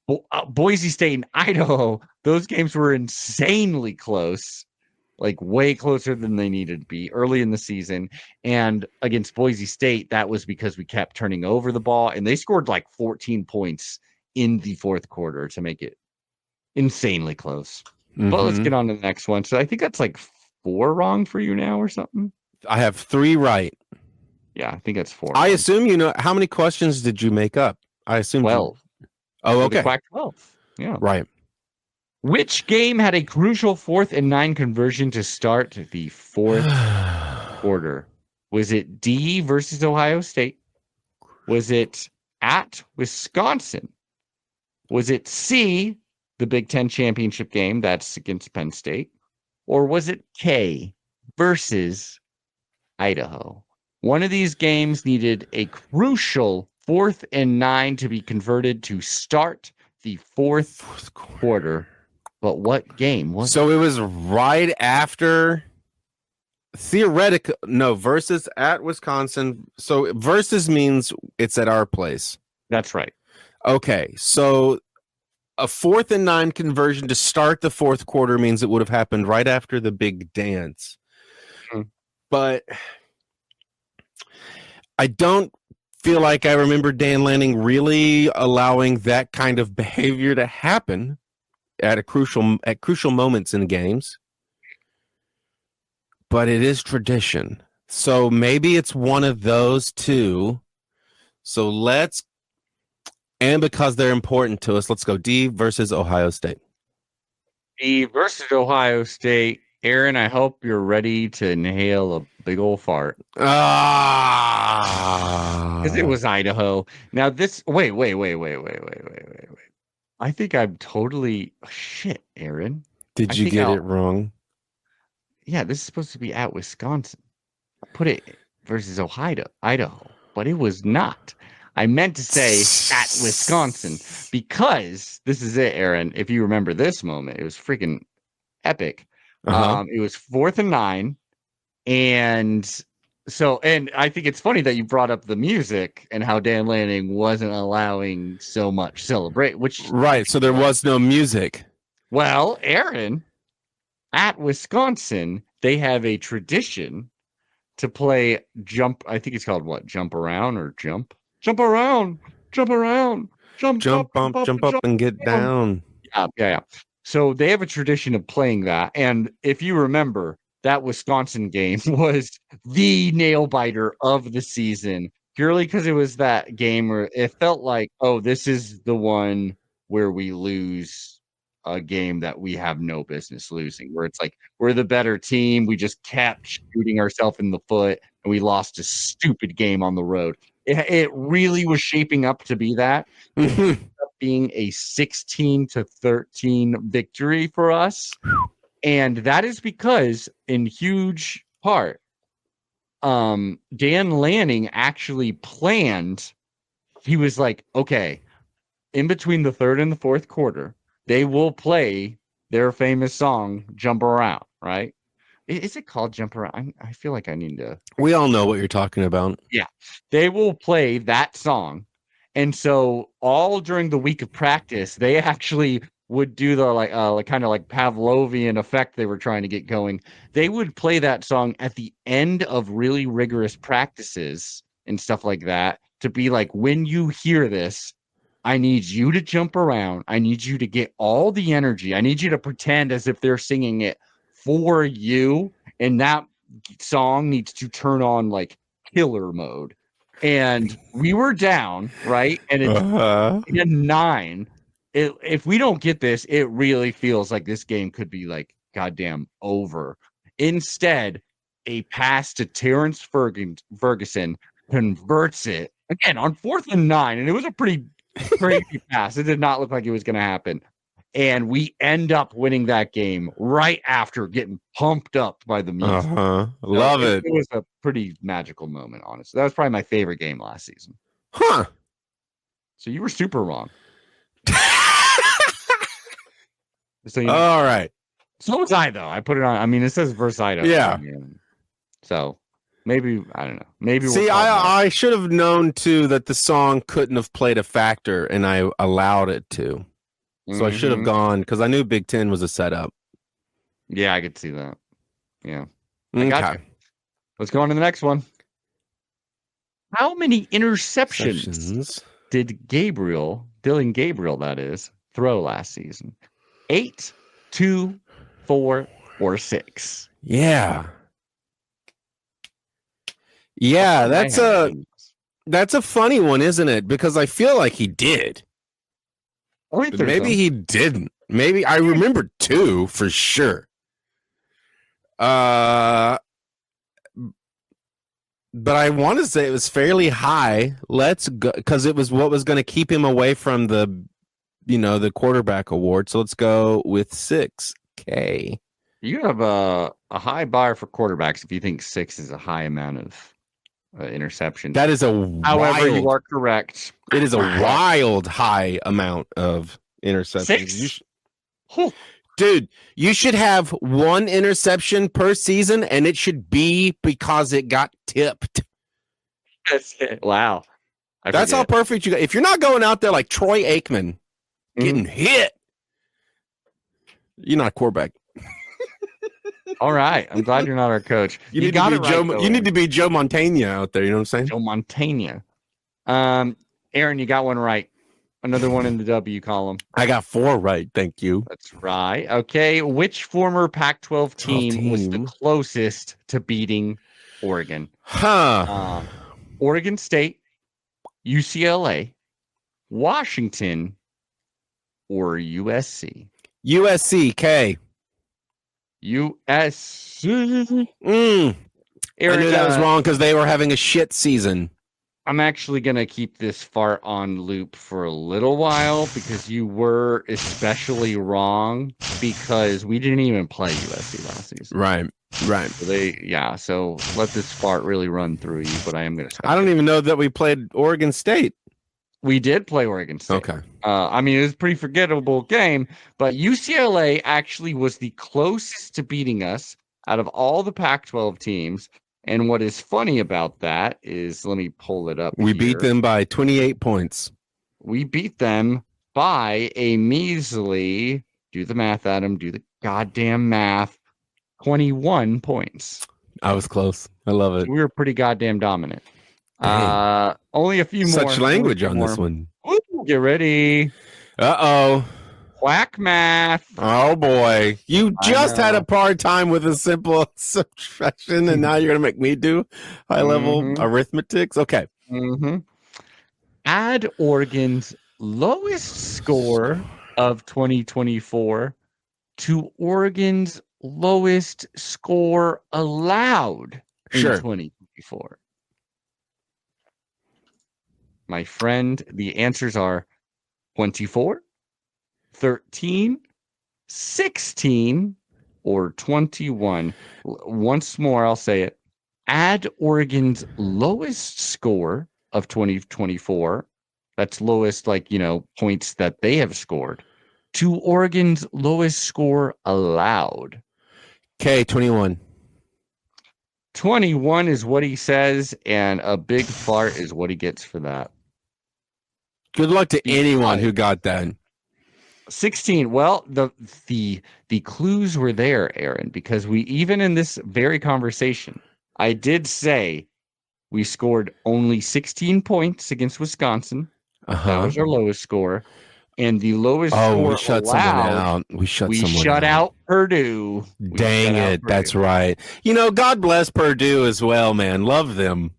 Boise State and Idaho, those games were insanely close, like way closer than they needed to be early in the season. And against Boise State, that was because we kept turning over the ball, and they scored like 14 points in the fourth quarter to make it insanely close. Mm-hmm. But let's get on to the next one. So I think that's like 4 wrong for you now or something. I have 3 right. Yeah, I think that's 4. I assume you know how many questions did you make up? I assume 12. Oh, okay. Quack 12. Yeah. Right. Which game had a crucial 4th and 9 conversion to start the fourth quarter? Was it D versus Ohio State? Was it at Wisconsin? Was it C, the Big Ten championship game, that's against Penn State? Or was it K versus Idaho? One of these games needed a crucial 4th and 9 to be converted to start the fourth quarter. But what game was so it was right after versus at Wisconsin. So versus means it's at our place. That's right. Okay. So a 4th and 9 conversion to start the fourth quarter means it would have happened right after the big dance. Mm-hmm. But I don't feel like I remember Dan Lanning really allowing that kind of behavior to happen at crucial moments in games. But it is tradition. So maybe it's one of those two. So and because they're important to us, let's go D versus Ohio State. D versus Ohio State. Aaron, I hope you're ready to inhale a big old fart. Because it was Idaho. Now this, wait. I think I'm totally shit, Aaron. Did you get it wrong? Yeah, this is supposed to be at Wisconsin. I put it versus Idaho, but it was not. I meant to say at Wisconsin because this is it, Aaron. If you remember this moment, it was freaking epic. It was 4th and 9, and I think it's funny that you brought up the music and how Dan Lanning wasn't allowing so much celebrate, right. So there was no music. Well, Aaron, at Wisconsin, they have a tradition to play jump. I think it's called what? Jump around or jump around, jump up and get down. Yeah. So they have a tradition of playing that. And if you remember, that Wisconsin game was the nail biter of the season, purely because it was that game where it felt like, oh, this is the one where we lose a game that we have no business losing, where it's like, we're the better team. We just kept shooting ourselves in the foot and we lost a stupid game on the road. It really was shaping up to be that. It ended up being a 16-13 victory for us. And that is because, in huge part, Dan Lanning actually planned. He was like, okay, in between the third and the fourth quarter, they will play their famous song, Jump Around, right? Is it called Jump Around? I feel like I need to. We all know what you're talking about. Yeah. They will play that song. And so all during the week of practice, they actually would do the like kind of like Pavlovian effect they were trying to get going. They would play that song at the end of really rigorous practices and stuff like that to be like, when you hear this, I need you to jump around. I need you to get all the energy. I need you to pretend as if they're singing it for you. And that song needs to turn on like killer mode. And we were down, right? And it's 9. if we don't get this, it really feels like this game could be like goddamn over. Instead, a pass to Terrence Ferguson converts it again on 4th and 9, and it was a pretty crazy pass. It did not look like it was going to happen. And we end up winning that game right after getting pumped up by the music. Love it. It was a pretty magical moment, honestly. That was probably my favorite game last season. Huh. So you were super wrong. So, all right. So was I, though. I put it on. I mean, it says Versito. Yeah. So maybe, I don't know. Maybe see, I should have known, too, that the song couldn't have played a factor, and I allowed it to. So I should have gone, because I knew Big Ten was a setup. Yeah, I could see that. Yeah. Okay. I got you. Let's go on to the next one. How many interceptions did Dylan Gabriel, that is, throw last season? 8, 2, 4, or 6? Yeah. Yeah, that's a funny one, isn't it? Because I feel like he did. Maybe he didn't. Maybe I remember 2 for sure. But I want to say it was fairly high. Let's go, because it was what was going to keep him away from the quarterback award. So let's go with 6K. You have a high bar for quarterbacks if you think 6 is a high amount of interceptions. That is however, you are correct. It is a wild high amount of interceptions. Dude, you should have 1 interception per season, and it should be because it got tipped. That's it. Wow. That's how perfect you got. If you're not going out there like Troy Aikman getting hit, you're not a quarterback. All right. I'm glad you're not our coach. You need to be Joe Montana out there. You know what I'm saying? Joe Montana. Aaron, you got one right. Another one in the W column. I got 4 right. Thank you. That's right. Okay. Which former Pac-12 team was the closest to beating Oregon? Oregon State, UCLA, Washington, or USC? USC, K. USC. Aaron, I knew that was wrong because they were having a shit season. I'm actually going to keep this fart on loop for a little while because you were especially wrong because we didn't even play USC last season. Right. So let this fart really run through you, but I am going to stop. I don't even know that we played Oregon State. We did play Oregon State. Okay. I mean, it was a pretty forgettable game, but UCLA actually was the closest to beating us out of all the Pac-12 teams. And what is funny about that is, let me pull it up. We beat them by 28 points. We beat them by a measly, do the math, Adam, do the goddamn math, 21 points. I was close. I love it. We were pretty goddamn dominant. Only a few more. Such language on this one. Ooh, get ready. Uh-oh. Quack math. Oh, boy. You just had a hard time with a simple subtraction, and now you're going to make me do high-level arithmetics? Okay. Add Oregon's lowest score of 2024 to Oregon's lowest score allowed in 2024. My friend, the answers are 24, 13, 16, or 21. Once more, I'll say it. Add Oregon's lowest score of 2024. That's lowest, points that they have scored, to Oregon's lowest score allowed. Okay, 21. 21 is what he says, and a big fart is what he gets for that. Good luck to anyone who got that. 16. Well, the clues were there, Aaron, because we, even in this very conversation, I did say we scored only 16 points against Wisconsin. That was our lowest score. And the lowest score we shut someone out. We shut out Purdue. Dang it. That's right. God bless Purdue as well, man. Love them.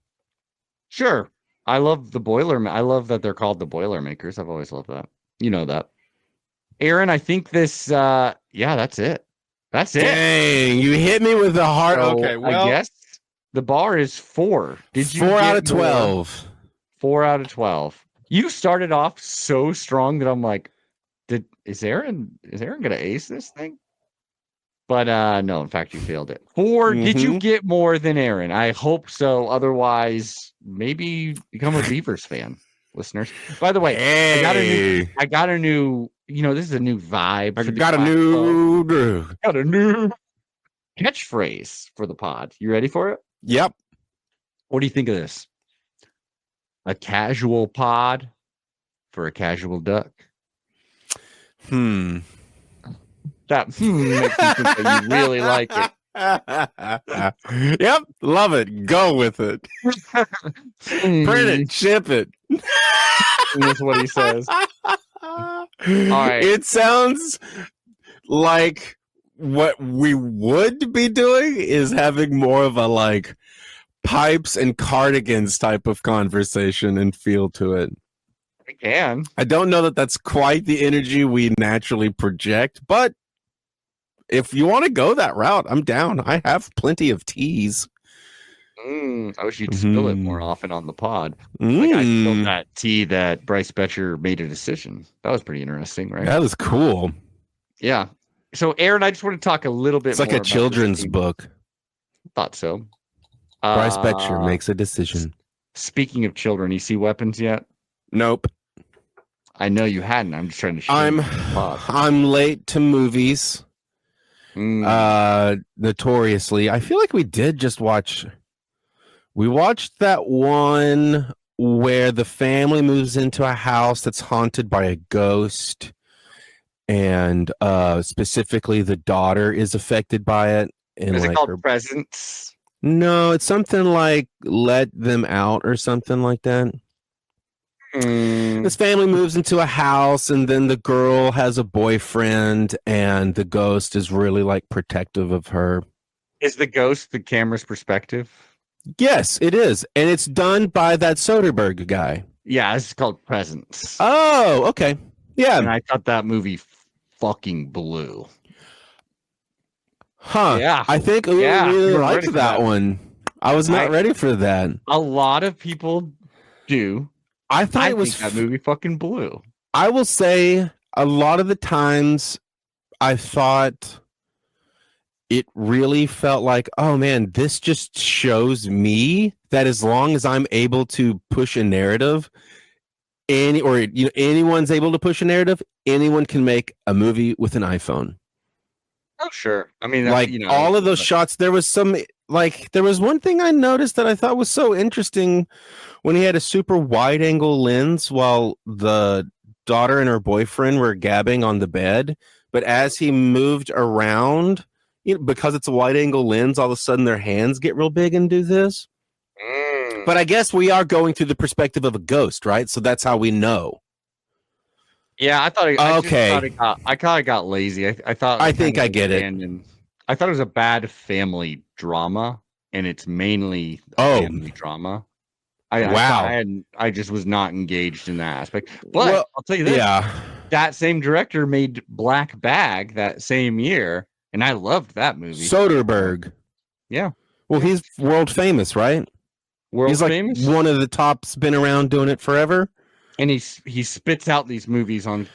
Sure. I love the I love that they're called the Boilermakers. I've always loved that. You know that. Aaron, I think this. That's it. That's it. Dang, you hit me with the heart. So Okay, well, I guess the bar is 4. Did you 4 out of get more? 12. 4 out of 12. You started off so strong that I'm like, is Aaron gonna ace this thing? But no, in fact, you failed it. 4. Did you get more than Aaron? I hope so. Otherwise, maybe become a Beavers fan, listeners. By the way, Hey, I got a new. This is a new vibe. I For the got a Quack new. Club. Got a new catchphrase for the pod. You ready for it? Yep. What do you think of this? A casual pod for a casual duck. That makes me think that you really like it. Yep, love it. Go with it. Print it, ship it. That's what he says. All right. It sounds like what we would be doing is having more of a like pipes and cardigans type of conversation and feel to it. We can. I don't know that that's quite the energy we naturally project, but if you want to go that route, I'm down. I have plenty of teas. I wish you'd spill it more often on the pod. Like I spilled that tea that Bryce Betcher made a decision. That was pretty interesting, right? That was cool. Yeah. So, Aaron, I just want to talk a little bit. It's like more a children's book. Thought so. Bryce Betcher makes a decision. Speaking of children, you see Weapons yet? Nope. I know you hadn't. I'm just trying to. I'm late to movies. Notoriously, I feel like we did just watch. We watched that one where the family moves into a house that's haunted by a ghost, and specifically the daughter is affected by it. And is it called Presence? No, it's something like Let Them Out or something like that. This family moves into a house, and then the girl has a boyfriend, and the ghost is really like protective of her. Is the ghost the camera's perspective? Yes, it is, and it's done by that Soderbergh guy. Yeah, it's called Presence. Oh, okay, yeah. And I thought that movie fucking blew. Huh? Yeah, I think I really liked that one. I was not ready for that. A lot of people do. I thought that movie fucking blew. I will say a lot of the times I thought it really felt like, oh man, this just shows me that as long as I'm able to push a narrative, anyone's able to push a narrative, anyone can make a movie with an iPhone. Oh, sure. I mean, like all of those shots, there was one thing I noticed that I thought was so interesting when he had a super wide angle lens while the daughter and her boyfriend were gabbing on the bed. But as he moved around, because it's a wide angle lens, all of a sudden their hands get real big and do this. But I guess we are going through the perspective of a ghost, right? So that's how we know. Yeah, I thought. I kind of got lazy. I thought. I think I get it. I thought it was a bad family drama, and it's mainly a family drama. I just was not engaged in that aspect. But I'll tell you this: that same director made Black Bag that same year, and I loved that movie. Soderbergh. Yeah. Well, he's world famous, right? He's like famous? One of the tops, been around doing it forever. And he spits out these movies on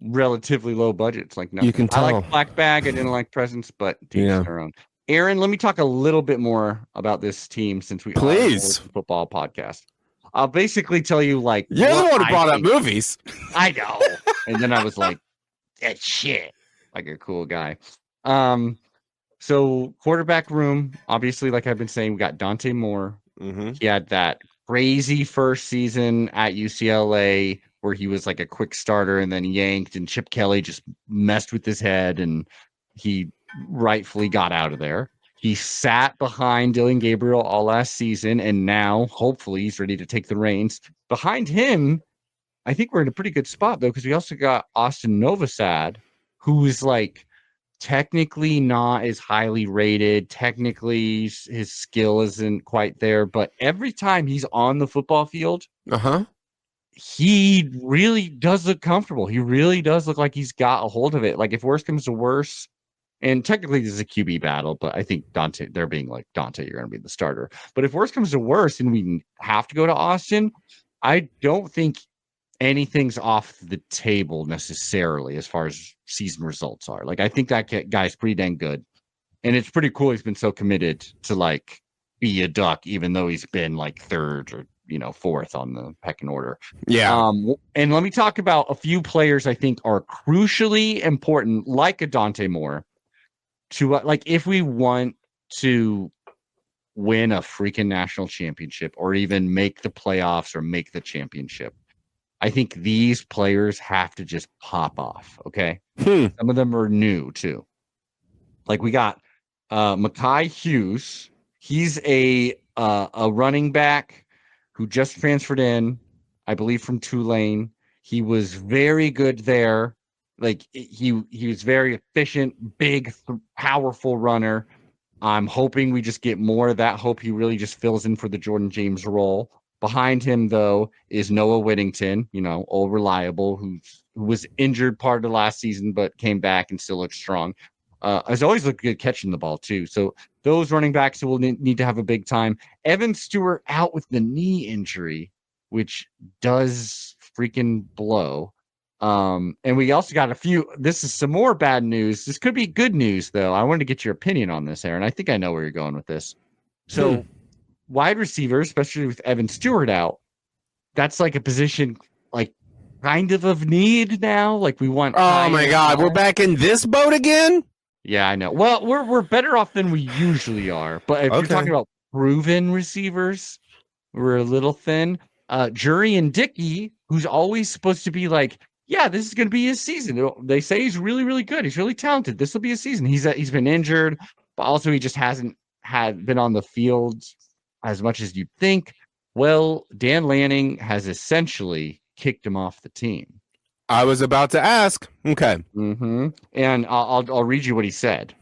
relatively low budgets. Like, no, you can tell. I like Black Bag. I didn't like Presence, but their own. Aaron, let me talk a little bit more about this team since we are a football podcast. I'll basically tell you, like, you're the one who brought up movies. I know, and then I was like, that shit, like a cool guy. So quarterback room, obviously, like I've been saying, we got Dante Moore. He had that crazy first season at UCLA where he was like a quick starter and then yanked, and Chip Kelly just messed with his head and he rightfully got out of there. He sat behind Dylan Gabriel all last season, and now hopefully he's ready to take the reins. Behind him, I think we're in a pretty good spot though, because we also got Austin Novosad, who is like technically not as highly rated. Technically, his skill isn't quite there, but every time he's on the football field, he really does look comfortable. He really does look like he's got a hold of it. Like if worse comes to worse, and technically this is a QB battle, but I think Dante, they're being like, Dante, you're going to be the starter. But if worse comes to worse and we have to go to Austin, I don't think anything's off the table necessarily as far as season results are. Like I think that guy's pretty dang good. And it's pretty cool he's been so committed to like be a Duck, even though he's been like third or fourth on the pecking order. Yeah. And let me talk about a few players I think are crucially important, like a Dante Moore, to like if we want to win a freaking national championship or even make the playoffs or make the championship. I think these players have to just pop off. Okay. Some of them are new too. Like we got Mekhi Hughes. He's a running back who just transferred in, I believe, from Tulane. He was very good there. Like he was very efficient, big, powerful runner. I'm hoping we just get more of that. Hope he really just fills in for the Jordan James role. Behind him, though, is Noah Whittington, old reliable, who was injured part of last season, but came back and still looks strong. Has always looked good catching the ball, too. So those running backs will need to have a big time. Evan Stewart out with the knee injury, which does freaking blow. And we also got this is some more bad news. This could be good news, though. I wanted to get your opinion on this, Aaron. I think I know where you're going with this. So wide receiver, especially with Evan Stewart out, that's like a position like kind of need now. Like we want. Oh my God, we're back in this boat again? Yeah, I know. Well, we're better off than we usually are. But if you're talking about proven receivers, we're a little thin. Jury and Dickey, who's always supposed to be like, yeah, this is going to be his season. They say he's really, really good. He's really talented. This will be his season. He's been injured, but also he just hasn't been on the field as much as you'd think. Well, Dan Lanning has essentially kicked him off the team. I was about to ask. Okay. Mm-hmm. And I'll read you what he said.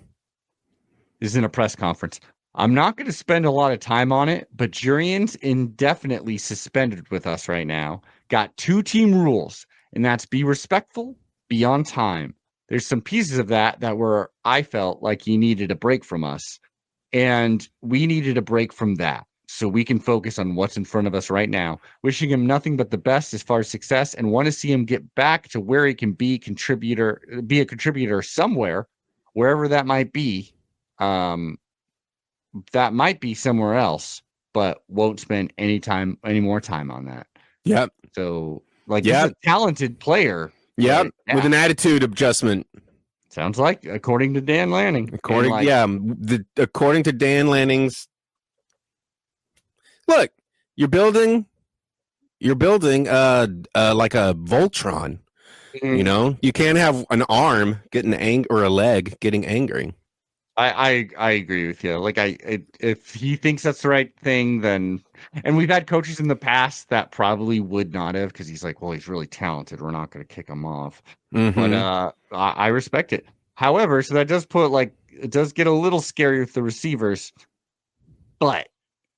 This is in a press conference. I'm not going to spend a lot of time on it, but Jurian's indefinitely suspended with us right now. Got 2 team rules, and that's be respectful, be on time. There's some pieces of that were I felt like he needed a break from us, and we needed a break from that so we can focus on what's in front of us right now. Wishing him nothing but the best as far as success, and want to see him get back to where he can be a contributor somewhere, wherever that might be. That might be somewhere else, but won't spend any more time on that. Yep. So, he's a talented player. Yep. With an attitude adjustment. Sounds like, according to Dan Lanning. According to Dan Lanning's. Look, you're building like a Voltron. Mm-hmm. You can't have an arm getting angry or a leg getting angry. I agree with you. Like if he thinks that's the right thing, then, and we've had coaches in the past that probably would not have, because he's like, well, he's really talented. We're not going to kick him off. Mm-hmm. But I respect it. However, so that does it does get a little scary with the receivers. But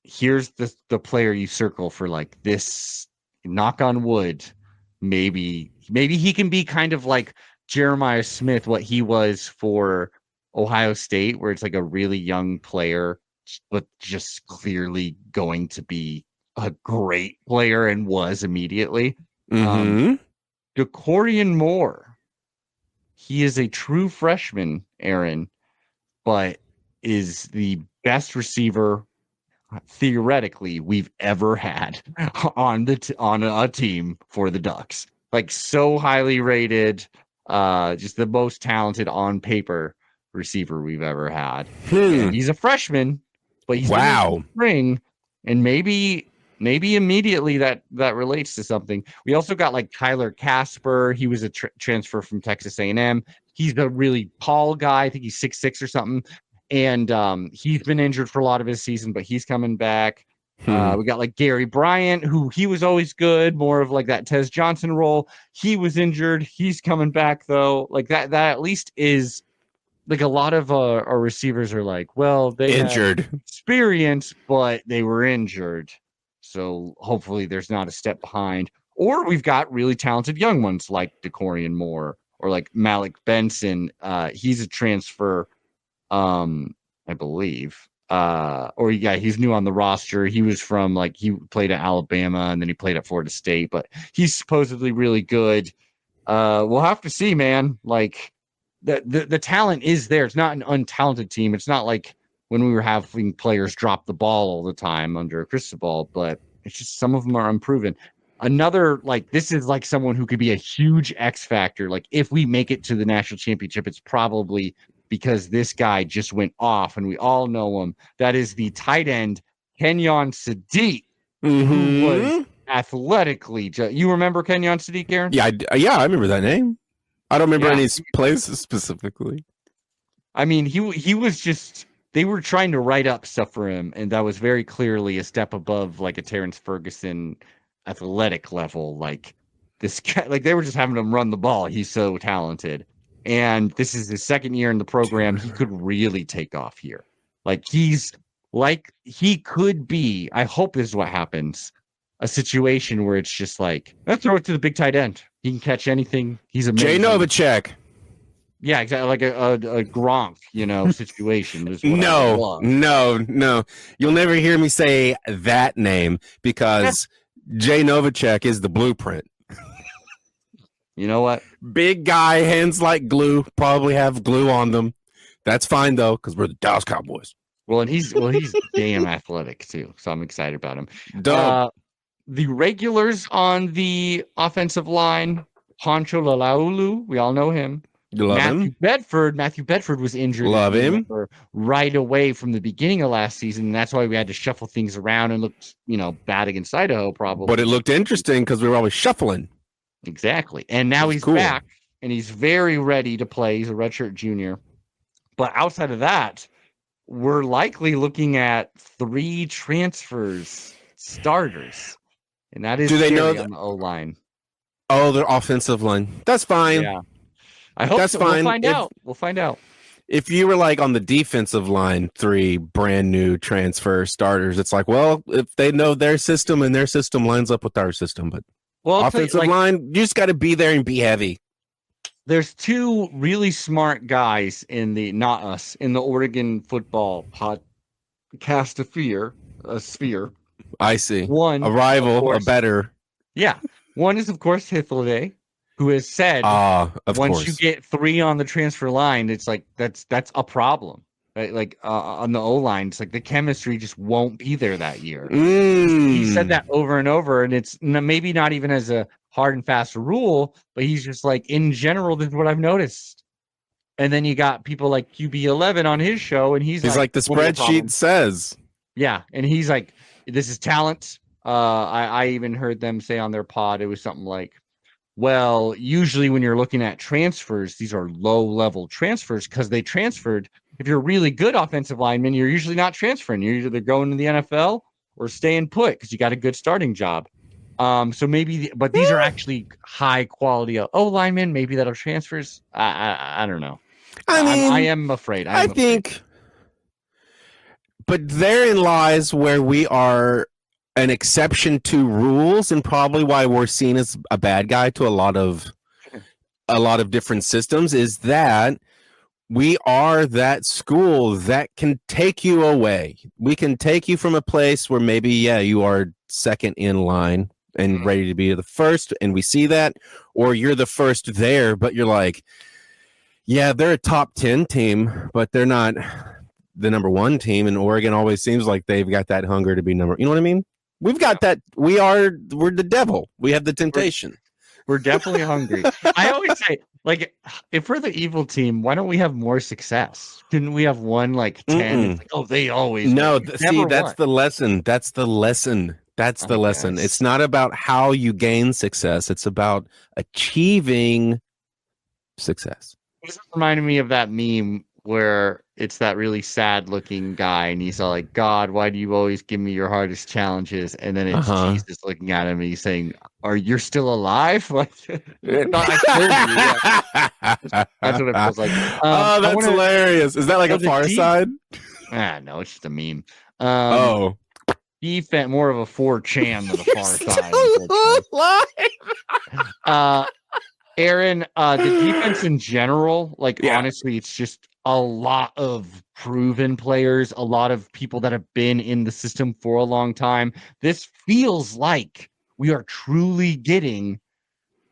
here's the player you circle for like this. Knock on wood. Maybe he can be kind of like Jeremiah Smith, what he was for Ohio State, where it's like a really young player, but just clearly going to be a great player and was immediately. Mm-hmm. DeCorian Moore, he is a true freshman, Aaron, but is the best receiver theoretically we've ever had on a team for the Ducks. Like so highly rated, just the most talented on paper receiver we've ever had. He's a freshman, but he's in spring, and maybe immediately that relates to something. We also got like Kyler Casper. He was a transfer from Texas A&M. He's a really tall guy. I think he's 6'6" or something, and he's been injured for a lot of his season, but he's coming back. We got like Gary Bryant, who he was always good, more of like that Tez Johnson role. He was injured. He's coming back though. Like that at least is. Like a lot of our receivers are like, well, they injured experience, but they were injured. So hopefully there's not a step behind. Or we've got really talented young ones like Decorian Moore or like Malik Benson. He's a transfer, I believe. He's new on the roster. He was from he played at Alabama and then he played at Florida State, but he's supposedly really good. We'll have to see, man. Like the talent is there. It's not an untalented team. It's not like when we were having players drop the ball all the time under Cristobal, but it's just some of them are unproven. Another, this is like someone who could be a huge X factor. Like if we make it to the national championship, it's probably because this guy just went off and we all know him. That is the tight end, Kenyon Sadiq, who was athletically. You remember Kenyon Sadiq, Aaron? Yeah, I remember that name. I don't remember any places specifically. I mean, he was just. They were trying to write up stuff for him, and that was very clearly a step above like a Terrence Ferguson athletic level. Like this guy, they were just having him run the ball. He's so talented. And this is his second year in the program. He could really take off here. He could be, I hope this is what happens, a situation where it's just let's throw it to the big tight end. He can catch anything. He's amazing. Jay Novacek. Yeah, exactly. Like a Gronk, situation. No. You'll never hear me say that name because Jay Novacek is the blueprint. You know what? Big guy, hands like glue, probably have glue on them. That's fine though, because we're the Dallas Cowboys. Well, and he's damn athletic too, so I'm excited about him. The regulars on the offensive line, Poncho Lalaulu, we all know him. You love him? Matthew Bedford was injured. Love him. Right away from the beginning of last season, and that's why we had to shuffle things around and looked, bad against Idaho probably. But it looked interesting because we were always shuffling. Exactly. And now he's back, and he's very ready to play. He's a redshirt junior. But outside of that, we're likely looking at 3 transfers, starters. And that is do they know on the O-line. Oh, their offensive line. That's fine. Yeah. I hope that's so. fine. We'll find out. If you were on the defensive line, 3 brand new transfer starters, it's if they know their system and their system lines up with our system, but offensive line, you just got to be there and be heavy. There's 2 really smart guys in the Oregon football podcast sphere. I see. One, a rival, a better. Yeah. One is, of course, Hithliday, who has said once you get 3 on the transfer line, it's that's a problem. Right? On the O-line, it's the chemistry just won't be there that year. He said that over and over, and it's maybe not even as a hard and fast rule, but he's just in general, this is what I've noticed. And then you got people like QB11 on his show, and he's like the spreadsheet says. Yeah, and he's this is talent. I even heard them say on their pod, it was something well, usually when you're looking at transfers, these are low-level transfers because they transferred. If you're a really good offensive lineman, you're usually not transferring. You're either going to the NFL or staying put because you got a good starting job. So maybe, but these are actually high-quality O-linemen. Maybe that'll transfers. I don't know. I am afraid. I think, but therein lies where we are an exception to rules and probably why we're seen as a bad guy to a lot of different systems is that we are that school that can take you away. We can take you from a place where maybe, you are second in line and ready to be the first, and we see that, or you're the first there, but you're they're a top 10 team, but they're not the number 1 team, and Oregon always seems like they've got that hunger to be number, you know what I mean? We've got that. We're the devil. We have the temptation. We're definitely hungry. I always say, if we're the evil team, why don't we have more success? Couldn't we have won 10? They always no. That's the lesson. That's the lesson. That's the lesson. It's not about how you gain success. It's about achieving success. This reminded me of that meme where it's that really sad looking guy and he's all God, why do you always give me your hardest challenges? And then it's Jesus looking at him and he's saying, you're still alive? No, I killed you. That's what it feels like. That's hilarious. Is that a Far Side? No, it's just a meme. Defense, more of a 4chan than a Far Side. Aaron, the defense in general, like Yeah. honestly, it's just a lot of proven players, a lot of people that have been in the system for a long time. This feels like we are truly getting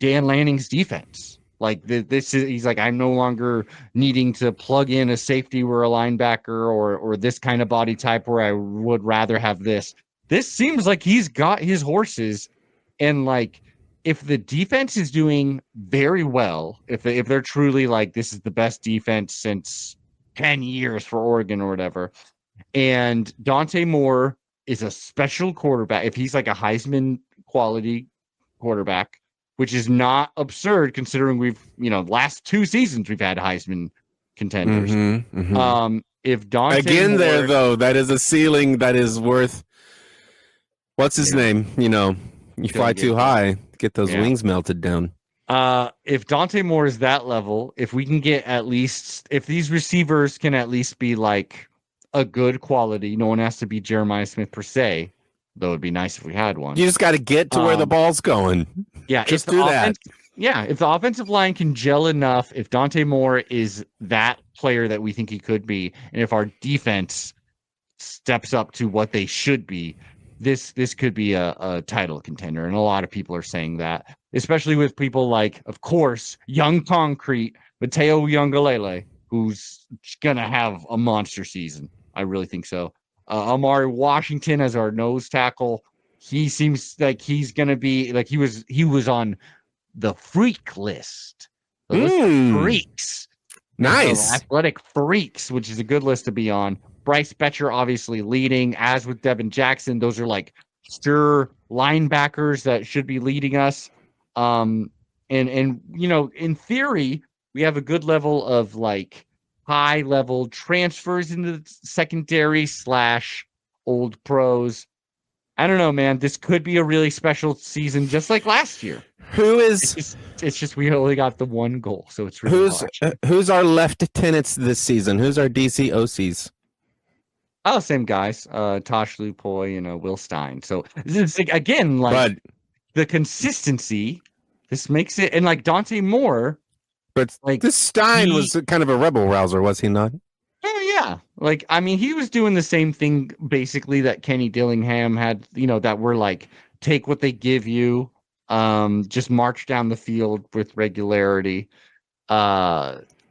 Dan Lanning's defense. Like this is, he's like, I'm no longer needing to plug in a safety or a linebacker or this kind of body type where I would rather have this. This seems like he's got his horses, and like if the defense is doing very well, if they're truly like this is the best defense since 10 years for Oregon or whatever, and Dante Moore is a special quarterback, if he's like a Heisman quality quarterback, which is not absurd considering we've, last 2 seasons we've had Heisman contenders. If Dante again Moore, there though, that is a ceiling that is worth. What's his name? You fly too high, get those wings melted down. If Dante Moore is that level, if we can get at least, if these receivers can at least be like a good quality, no one has to be Jeremiah Smith per se, though it'd be nice if we had one. You just got to get to where the ball's going. Yeah, just do that. Yeah, if the offensive line can gel enough, if Dante Moore is that player that we think he could be, and if our defense steps up to what they should be, this could be a title contender. And a lot of people are saying that, especially with people like, of course, Young Concrete, Mateo Youngalele, who's going to have a monster season. I really think so. Amari Washington as our nose tackle. He seems like he's going to be like he was on the freak list. The list of freaks. Nice. Athletic freaks, which is a good list to be on. Bryce Betcher obviously leading, as with Devin Jackson. Those are like sure linebackers that should be leading us. And in theory, we have a good level of like high level transfers into the secondary / old pros. I don't know, man. This could be a really special season, just like last year. It's just we only got the one goal, so it's really who's our lieutenants this season? Who's our DC OCs? Oh, same guys. Tosh Lupoy, Will Stein. So it's like, again, like the consistency. This makes it, and like Dante Moore. But like this Stein was kind of a rebel rouser, was he not? Oh yeah, like I mean, he was doing the same thing basically that Kenny Dillingham had. That were like take what they give you, just march down the field with regularity.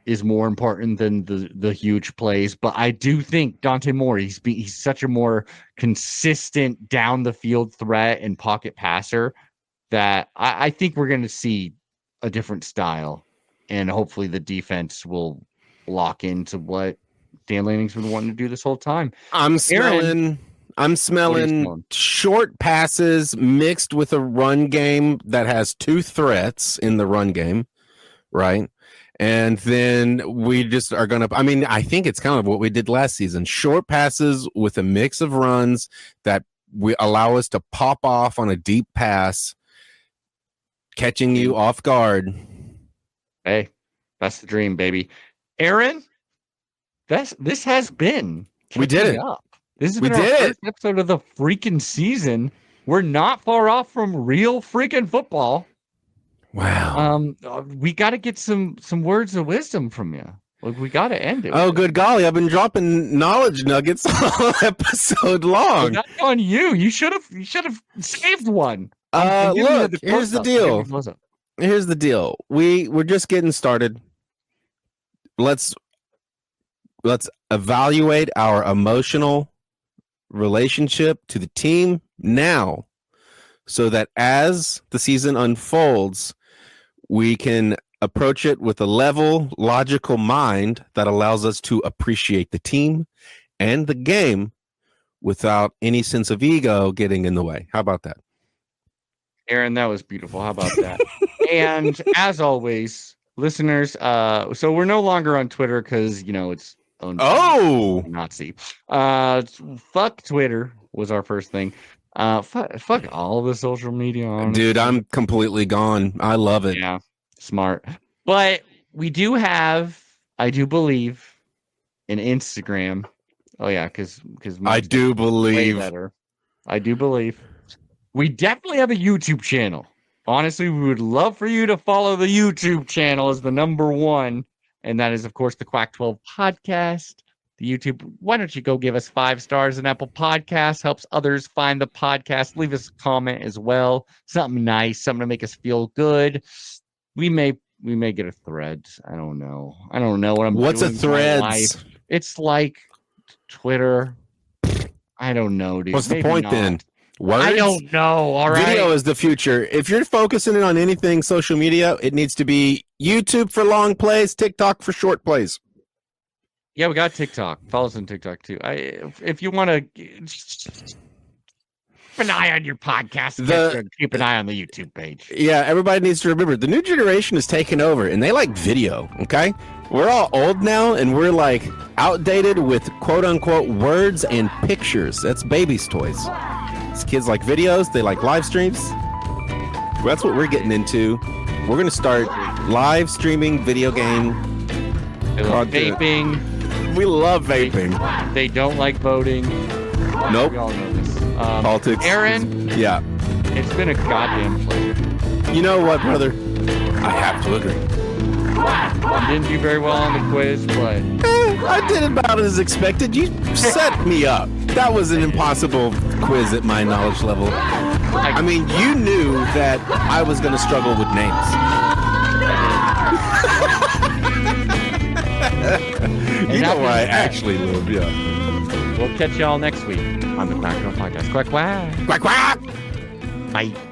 Is more important than the huge plays, but I do think Dante Moore, he's such a more consistent down the field threat and pocket passer that I think we're going to see a different style, and hopefully the defense will lock into what Dan Lanning's been wanting to do this whole time. I'm smelling short passes mixed with a run game that has 2 threats in the run game, right? And then we just are going to, I think it's kind of what we did last season. Short passes with a mix of runs that we allow us to pop off on a deep pass, catching you off guard. Hey, that's the dream, baby. Aaron, this has been. We did it. This has been our first episode of the freaking season. We're not far off from real freaking football. Wow. We got to get some words of wisdom from you. Like we got to end it. Oh, good golly! I've been dropping knowledge nuggets all episode long. Well, that's on you. You should have saved one. Look, here's the deal. Here's the deal. We're just getting started. Let's evaluate our emotional relationship to the team now, so that as the season unfolds, we can approach it with a level, logical mind that allows us to appreciate the team and the game without any sense of ego getting in the way. How about that? Aaron, that was beautiful. How about that? And as always, listeners, so we're no longer on Twitter because, it's owned by Nazi. Fuck Twitter was our first thing. Fuck all the social media. Honestly. Dude, I'm completely gone. I love it. Yeah, smart. But we do have, I do believe, an Instagram. Oh yeah, because I do believe. I do believe. We definitely have a YouTube channel. honestly, we would love for you to follow the YouTube channel as the #1. And that is, of course, the Quack 12 podcast. The YouTube, why don't you go give us 5 stars in Apple Podcasts? Helps others find the podcast. Leave us a comment as well. Something nice, something to make us feel good. We may get a thread. I don't know what I'm doing. What's a with my life. Threads? It's like Twitter. I don't know, dude. What's the Maybe point not. then? Words? I don't know. All right. Video is the future. If you're focusing in on anything social media, it needs to be YouTube for long plays, TikTok for short plays. Yeah, we got TikTok. Follow us on TikTok too. If you want to keep an eye on your podcast, keep an eye on the YouTube page. Yeah, everybody needs to remember the new generation is taking over, and they like video. Okay, we're all old now, and we're like outdated with quote unquote words and pictures. That's babies' toys. These kids like videos. They like live streams. That's what we're getting into. We're gonna start live streaming video game. They love vaping. We love vaping. They don't like voting. Nope. We all know this. Politics. Aaron. Yeah. It's been a goddamn pleasure. You know what, brother? I have to agree. You didn't do very well on the quiz, but I did about as expected. You set me up. That was an impossible quiz at my knowledge level. I mean, you knew that I was going to struggle with names. You know where I actually live, yeah. We'll catch y'all next week on the Quack 12 podcast. Quack, quack. Quack, quack. Bye.